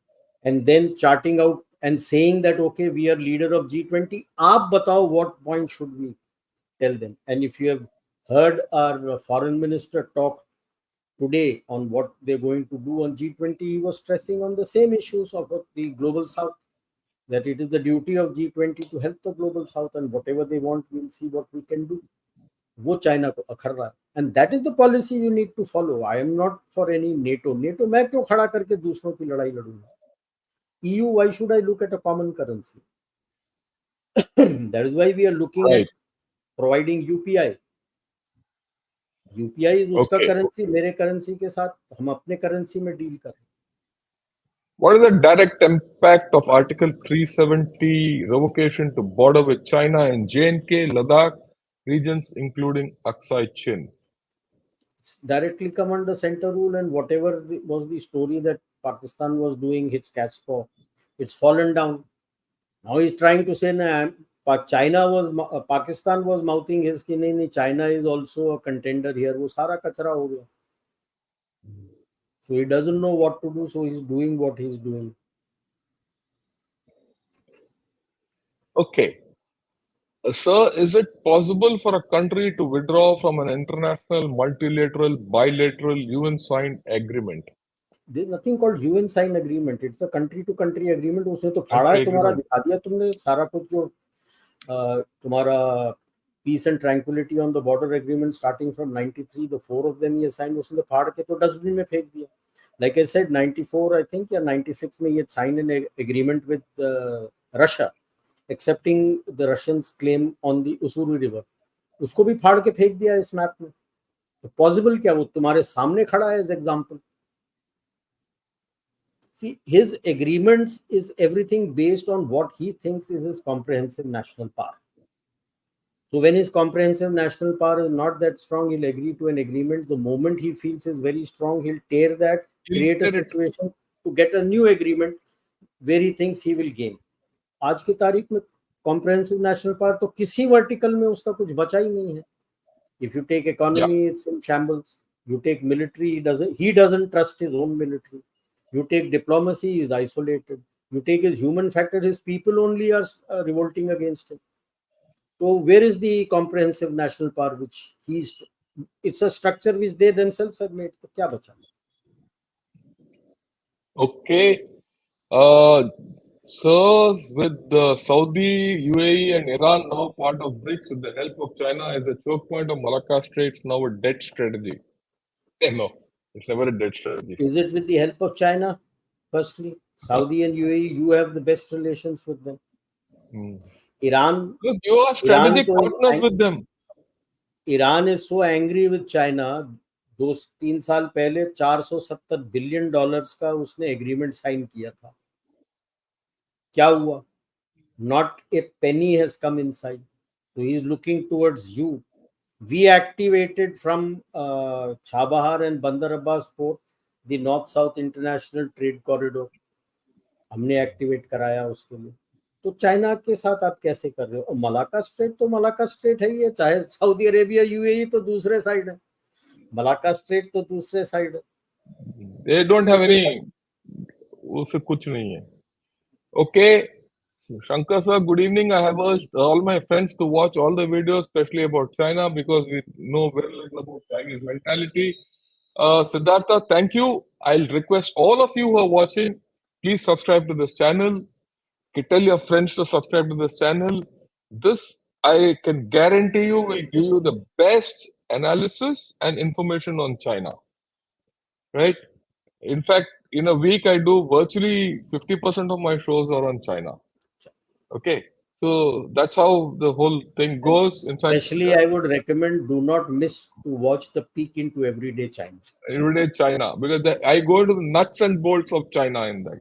And then charting out and saying that, okay, we are leader of G20. Aap batao what point should we tell them? And if you have heard our foreign minister talk today on what they're going to do on G20, he was stressing on the same issues of the global south, that it is the duty of G20 to help the global south, and whatever they want, we'll see what we can do. वो China को अखर रहा है, and that is the policy you need to follow. I am not for any NATO. मैं क्यों खड़ा करके दूसरों की लड़ाई लड़ूंगा? EU, why should I look at a common currency? That is why we are looking at providing UPI. UPI is उसका currency, मेरे currency के साथ हम अपने करेंसी में डील करें. What is the direct impact of Article 370 revocation to border with China in J&K, Ladakh regions, including Aksai Chin? It's directly come under center rule, and whatever was the story that Pakistan was doing his catch for, it's fallen down. Now he's trying to say, nah, Pakistan was mouthing his कि नहीं, China is also a contender here. वो सारा कचरा हो गया. So he doesn't know what to do, so he's doing what he's doing. Okay. Sir, is it possible for a country to withdraw from an international, multilateral, bilateral, UN-signed agreement? There's nothing called UN sign agreement. It's a country to country agreement. उसने तो फाड़ा है, तुम्हारा दिखा दिया तुमने सारा कुछ जो तुम्हारा peace and tranquility on the border agreement starting from 93, the 4 of them he signed, उसने फाड़ के तो डस्टबिन में फेंक दिया. Like I said, 94 I think या 96 में he had signed an agreement with Russia accepting the Russians claim on the Usuri river. उसको भी फाड़ के फेंक दिया इस मैप में. तो पॉसिबल क्या, वो तुम्हारे सामने खड़ा है as example. See, his agreements is everything based on what he thinks is his comprehensive national power. So when his comprehensive national power is not that strong, he'll agree to an agreement. The moment he feels is very strong, he'll tear that, create a situation to get a new agreement where he thinks he will gain. आज की तारीख में comprehensive national power तो किसी vertical में उसका कुछ बचा ही नहीं है. If you take economy, it's in shambles. You take military, he doesn't trust his own military. You take diplomacy, he is isolated. You take his human factor, his people only are revolting against him. So where is the comprehensive national power which it's a structure which they themselves have made. तो क्या बचा? Okay. So with Saudi, UAE and Iran now part of BRICS with the help of China, is the choke point of Malacca Straits now a dead strategy? No, it's never a dead strategy. Is it with the help of China? Firstly, Saudi and UAE, you have the best relations with them. Iran. Look, you are strategic partners with them. Iran is so angry with China. 2-3 साल पहले $470 billion का उसने agreement sign किया था. क्या हुआ? Not a penny has come inside. So he is looking towards you. We activated from Chabahar and Bandar Abbas port the North-South International Trade Corridor. हमने activate कराया उसके लिए. तो चाइना के साथ आप कैसे कर रहे हो? मलाका स्ट्रेट तो मलाका स्ट्रेट है ही है, चाहे सऊदी अरेबिया यूएई तो दूसरे साइड है, मलाका स्ट्रेट तो दूसरे साइड है. They don't have any, उससे कुछ नहीं है. Okay, Shankar sir, good evening. I have urged all my friends to watch all the videos, especially about China, because we know very little about Chinese mentality. Siddhartha, thank you. I'll request all of you who are watching, Please subscribe to this channel. Tell your friends to subscribe to this channel. This, I can guarantee you, will give you the best analysis and information on China. Right? In fact, in a week, I do virtually 50% of my shows are on China. Okay. So that's how the whole thing goes. In fact, especially I would recommend do not miss to watch the Peek into Everyday China. Everyday China, because I go to the nuts and bolts of China in that.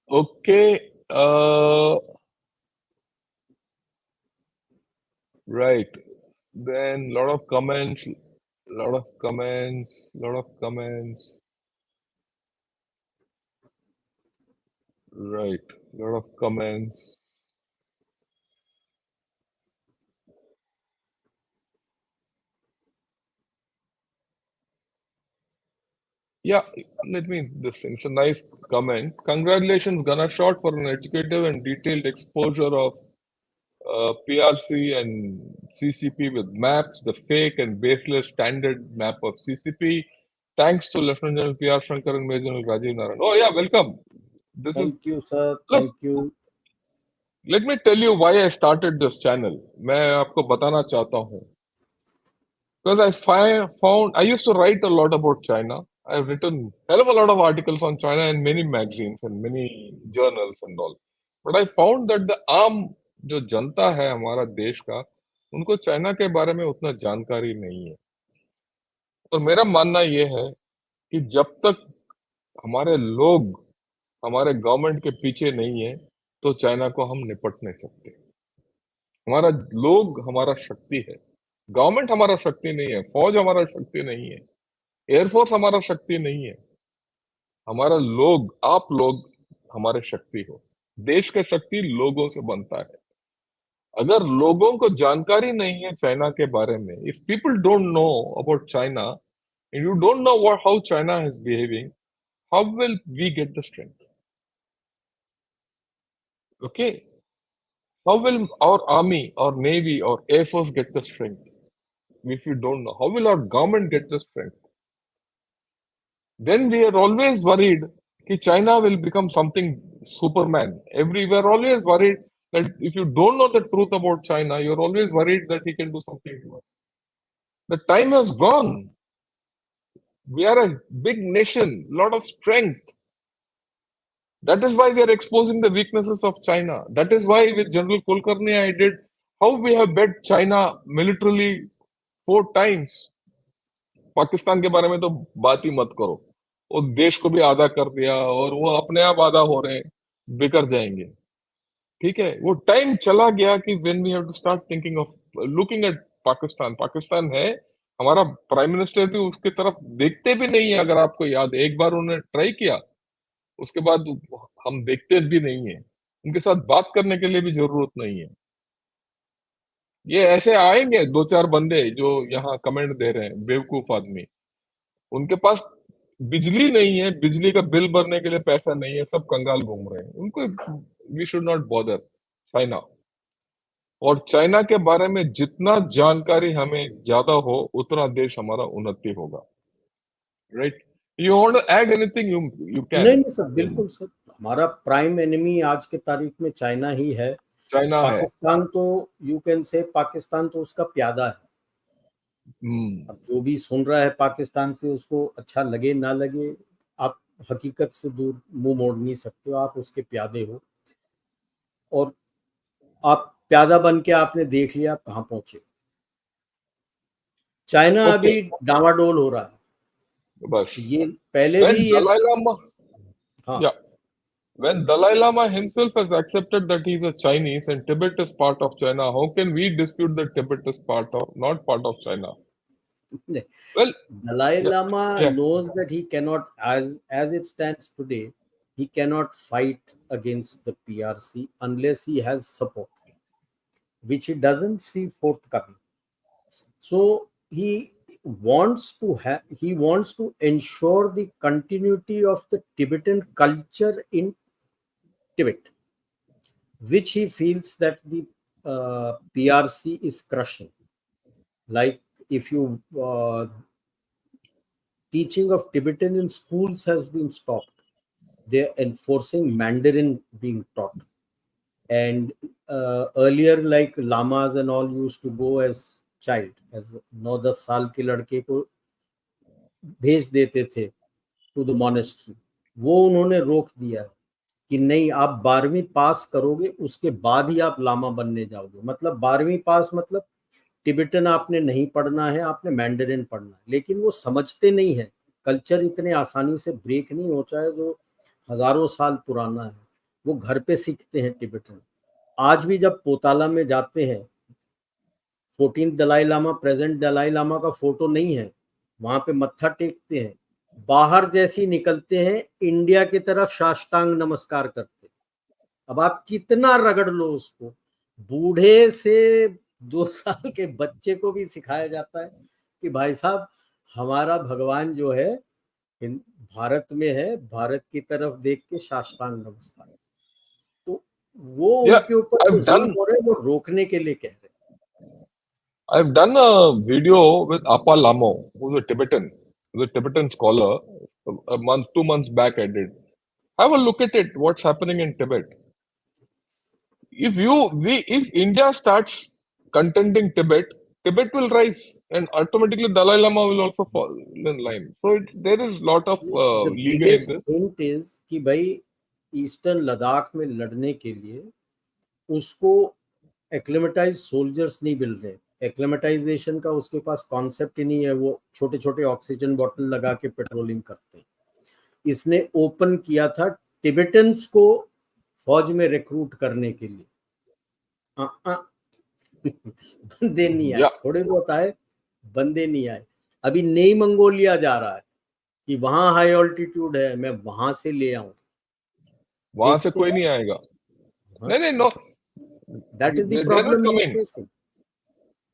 Okay. Right. Then lot of comments, lot of comments, lot of comments. Right. Lot of comments. Yeah, let me this thing. It's a nice comment. Congratulations, Ganashot, for an educative and detailed exposure of PRC and CCP with maps, the fake and baseless standard map of CCP. Thanks to Lieutenant General PR Shankar and Major General Rajiv Naran. Oh yeah, welcome. This is Thank you, sir. look. Thank you. Let me tell you why I started this channel. मैं आपको बताना चाहता हूँ. Because found I used to write a lot about China. I've written hell of a lot of articles on China in many magazines and many journals and all. But I found that the आम जो जनता है हमारा देश का, उनको China के बारे में उतना जानकारी नहीं है. और मेरा मानना ये है कि जब तक हमारे लोग हमारे गवर्नमेंट के पीछे नहीं है, तो चाइना को हम निपट नहीं सकते. हमारा लोग हमारा शक्ति है. गवर्नमेंट हमारा शक्ति नहीं है, फौज हमारा शक्ति नहीं है, एयरफोर्स हमारा शक्ति नहीं है. हमारा लोग, आप लोग हमारे शक्ति हो. देश का शक्ति लोगों से बनता है. अगर लोगों को जानकारी नहीं है चाइना के बारे में, if people don't know about China and you don't know how China is behaving, how will we get the strength? Okay, how will our army or navy or air force get the strength if you don't know? How will our government get the strength? Then we are always worried that China will become something Superman. We're always worried that if you don't know the truth about China, you're always worried that he can do something to us. The time has gone. We are a big nation, lot of strength. That is why we are exposing the weaknesses of China. That is why with General Kulkarni I did how we have bet China militarily 4 times. Pakistan के बारे में तो बात ही मत करो. वो देश को भी आधा कर दिया और वो अपने आप आधा हो रहे हैं, बिकर जाएंगे. ठीक है, वो टाइम चला गया कि when we have to start thinking of looking at Pakistan. Pakistan है, हमारा प्राइम मिनिस्टर भी उसकी तरफ देखते भी नहीं है. अगर आपको याद है, एक बार उन्होंने ट्राई किया, उसके बाद हम देखते भी नहीं है. उनके साथ बात करने के लिए भी जरूरत नहीं है. ये ऐसे आएंगे 2-4 बंदे जो यहाँ कमेंट दे रहे हैं, बेवकूफ आदमी. उनके पास बिजली नहीं है, बिजली का बिल भरने के लिए पैसा नहीं है, सब कंगाल घूम रहे हैं. उनको we should not bother China. और चाइना के बारे में जितना जानकारी हमें ज्यादा हो, उतना देश हमारा उन्नति होगा. Right? You want to add anything, you can. नहीं सर, बिल्कुल सर. हमारा प्राइम एनिमी आज के तारीख में चाइना ही है. चाइना है. पाकिस्तान तो यू कैन से पाकिस्तान तो उसका प्यादा है. अब जो भी सुन रहा है पाकिस्तान से, उसको अच्छा लगे ना लगे, आप हकीकत से दूर मुंह मोड़ नहीं सकते हो. आप उसके प्यादे हो और आप प्यादा बन के आपने देख लिया आप कहाँ पहुंचे. चाइना अभी डावाडोल हो रहा है. बस ये पहले भी दलाई लामा, हाँ, when Dalai Lama himself has accepted that he's a Chinese and Tibet is part of China, how can we dispute that Tibet is not part of China? Well, Dalai Lama knows that he cannot, as it stands today, he cannot fight against the PRC unless he has support, which he doesn't see forthcoming. So he wants to ensure the continuity of the Tibetan culture in Tibet, which he feels that the PRC is crushing. Like if you teaching of Tibetan in schools has been stopped. They're enforcing Mandarin being taught. And earlier, like lamas and all used to go as child, as 9-10 साल के लड़के को भेज देते थे to the monastery. वो उन्होंने रोक दिया है कि नहीं, आप 12वीं पास करोगे उसके बाद ही आप लामा बनने जाओगे. मतलब 12वीं पास मतलब टिबेटन आपने नहीं पढ़ना है, आपने मैंडरिन पढ़ना है. लेकिन वो समझते नहीं है, कल्चर इतने आसानी से ब्रेक नहीं होता है जो हजारों साल पुराना है. वो घर पे सीखते हैं टिबेटन. आज भी जब पोताला में जाते हैं, 14 दलाई लामा, प्रेजेंट दलाई लामा का फोटो नहीं है, वहां पे मत्था टेकते हैं. बाहर जैसी निकलते हैं, इंडिया की तरफ साष्टांग नमस्कार करते. अब आप कितना रगड़ लो उसको, बूढ़े से 2 साल के बच्चे को भी सिखाया जाता है कि भाई साहब, हमारा भगवान जो है भारत में है, भारत की तरफ देख के साष्टांग नमस्कार. तो वो उनके ऊपर जो जुल्म हो रहे हैं वो रोकने के लिए कह रहे हैं. I've done a video with Apa Lamo, who's a Tibetan scholar. A month, 2 months back, I did. Have a look at it. What's happening in Tibet? If India starts contending Tibet, Tibet will rise, and automatically Dalai Lama will also fall in line. So there is a lot of the legal in biggest this. hint is कि भाई eastern Ladakh में लड़ने के लिए उसको acclimatise soldiers नहीं मिल रहे. Acclimatisation का उसके पास कॉन्सेप्ट ही नहीं है. वो छोटे छोटे ऑक्सीजन बॉटल लगा के पेट्रोलिंग करते हैं. इसने ओपन किया था टिबेटन्स को फौज में रिक्रूट करने के लिए. बंदे नहीं आए. थोड़े बहुत आए, बंदे नहीं आए. अभी नई मंगोलिया जा रहा है कि वहां हाई ऑल्टीट्यूड है, मैं वहां से ले आऊं. वहां से कोई नहीं आएगा. नहीं, no. That is the problem we are facing.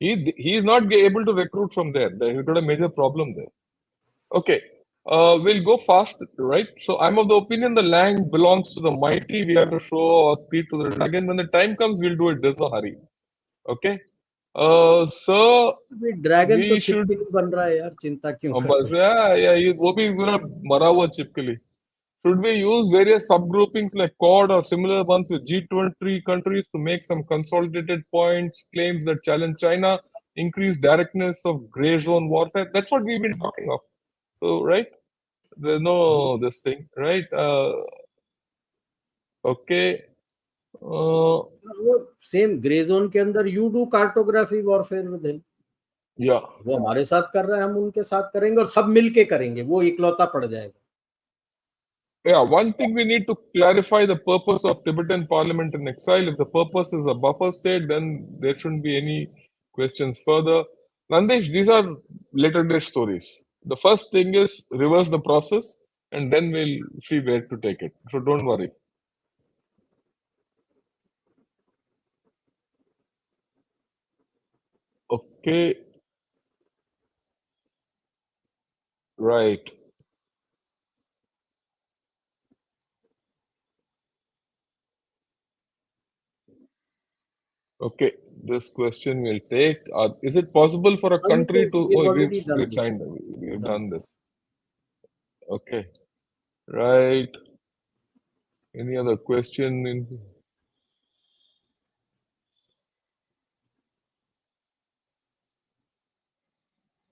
He is not able to recruit from there. He's got a major problem there. Okay. We'll go fast, right? So I'm of the opinion the land belongs to the mighty. We have to show our feet to the dragon. When the time comes, we'll do it. There's no hurry. Okay. So dragon तो चिपकली बन रहा है यार, चिंता क्यों कर रहे हैं? वो भी मरा हुआ चिपकली. Should we use various subgroupings like Quad or similar ones with G20 countries to make some consolidated points, claims that challenge China, increase directness of gray zone warfare? That's what we've been talking of. So, right? There's no this thing, right? Okay. Same grey zone के अंदर you do cartography warfare with him. या वो हमारे साथ कर रहा है, हम उनके साथ करेंगे और सब मिलके करेंगे. वो इकलौता पड़ जाएगा. Yeah, one thing we need to clarify the purpose of Tibetan Parliament in exile. If the purpose is a buffer state, then there shouldn't be any questions further. Nandesh, these are later day stories. The first thing is reverse the process, and then we'll see where to take it. So don't worry. Okay. Right. Okay. This question we'll take. Is it possible for a country to... we've signed. We've done this. Okay. Right. Any other question?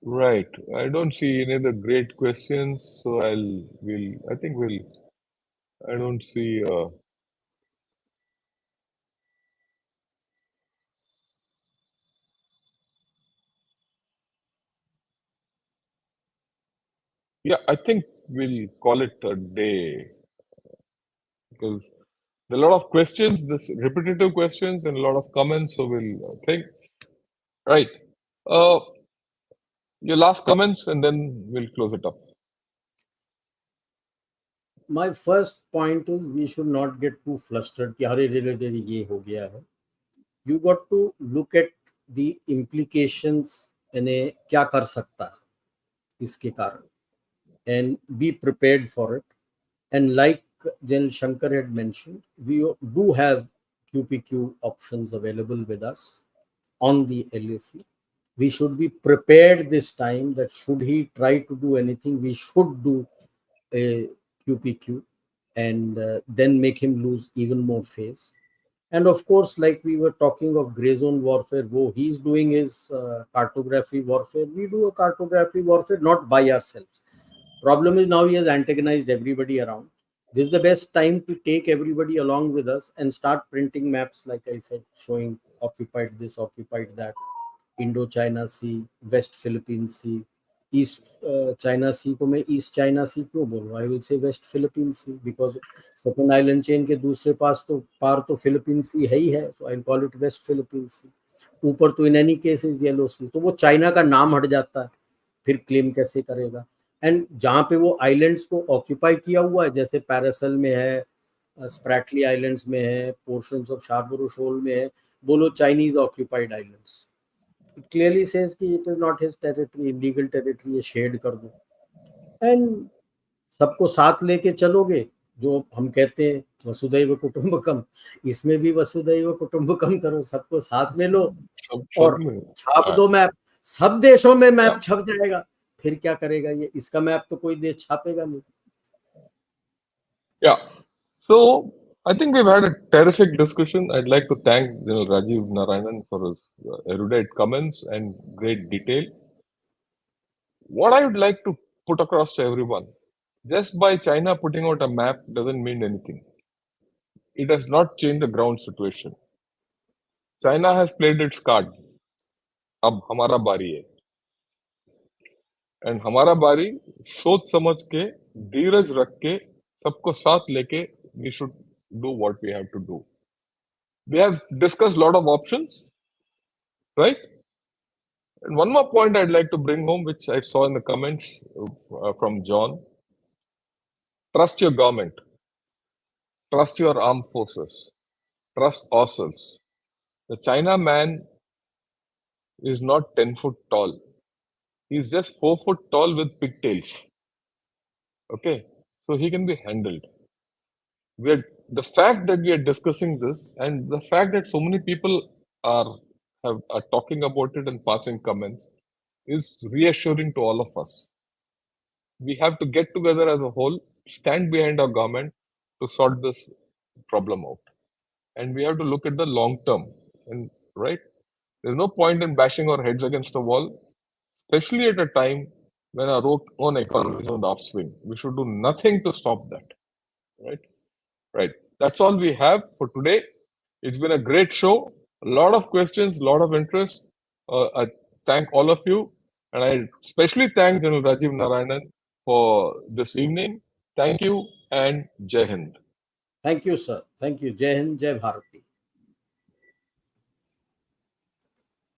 Right. I don't see any other great questions, so I don't see yeah, I think we'll call it a day because there are a lot of questions, this repetitive questions and a lot of comments, so we'll think. Right. Your last comments and then we'll close it up. My first point is we should not get too flustered कि हरे related ये हो गया है. You got to look at the implications, यानी क्या कर सकता है इसके कारण, and be prepared for it. And like General Shankar had mentioned, we do have QPQ options available with us on the LAC. we should be prepared this time that should he try to do anything, we should do a QPQ and then make him lose even more face. And of course, like we were talking of gray zone warfare, he's doing his cartography warfare, we do a cartography warfare not by ourselves. Problem is now he has antagonized everybody around. This is the best time to take everybody along with us and start printing maps, like I said, showing occupied this, occupied that, Indo-China Sea, West Philippine Sea, East China Sea को मैं East China Sea क्यों बोलूँ? I will say West Philippine Sea because second island chain के दूसरे पार तो Philippine Sea है ही है, so I'll call it West Philippine Sea. ऊपर तो in any case is Yellow Sea, तो वो चाइना का नाम हट जाता है, फिर क्लेम कैसे करेगा? एंड जहाँ पे वो आइलैंड्स को ऑक्यूपाई किया हुआ है, जैसे पैरासल में है, स्प्रैटली आइलैंड्स में है, पोर्शंस ऑफ शार्बरो शोल में है, बोलो Chinese occupied islands. It clearly says कि it is not his territory, illegal territory है, शेड कर दो. एंड सबको साथ लेके चलोगे, जो हम कहते हैं वसुधैव कुटुंबकम, इसमें भी वसुधैव कुटुंबकम करो, सबको साथ में लो और छाप दो मैप. सब देशों में मैप छप जाएगा, फिर क्या करेगा ये? इसका मैप तो कोई देश छापेगा नहीं. Yeah. So I think we've had a terrific discussion. I'd like to thank Rajiv Narayanan for his erudite comments and great detail. What I would like to put across to everyone, just by China putting out a map doesn't mean anything. It does not change the ground situation. China has played its card. अब हमारा बारी है. And हमारा बारी सोच समझ के, धीरज रख के, सबको साथ लेके we should do what we have to do. We have discussed a lot of options, right? And one more point I'd like to bring home, which I saw in the comments from John. Trust your government. Trust your armed forces. Trust ourselves. The China man is not 10 foot tall. He's just 4 foot tall with pigtails. Okay? So he can be handled. The fact that we are discussing this and the fact that so many people are talking about it and passing comments is reassuring to all of us. We have to get together as a whole, stand behind our government to sort this problem out. And we have to look at the long term. And right, there's no point in bashing our heads against the wall, especially at a time when our own economy is on the upswing. We should do nothing to stop that. Right? Right. That's all we have for today. It's been a great show. A lot of questions, a lot of interest. I thank all of you. And I especially thank General Rajiv Narayanan for this evening. Thank you and Jai Hind. Thank you, sir. Thank you. Jai Hind, Jai Bharati.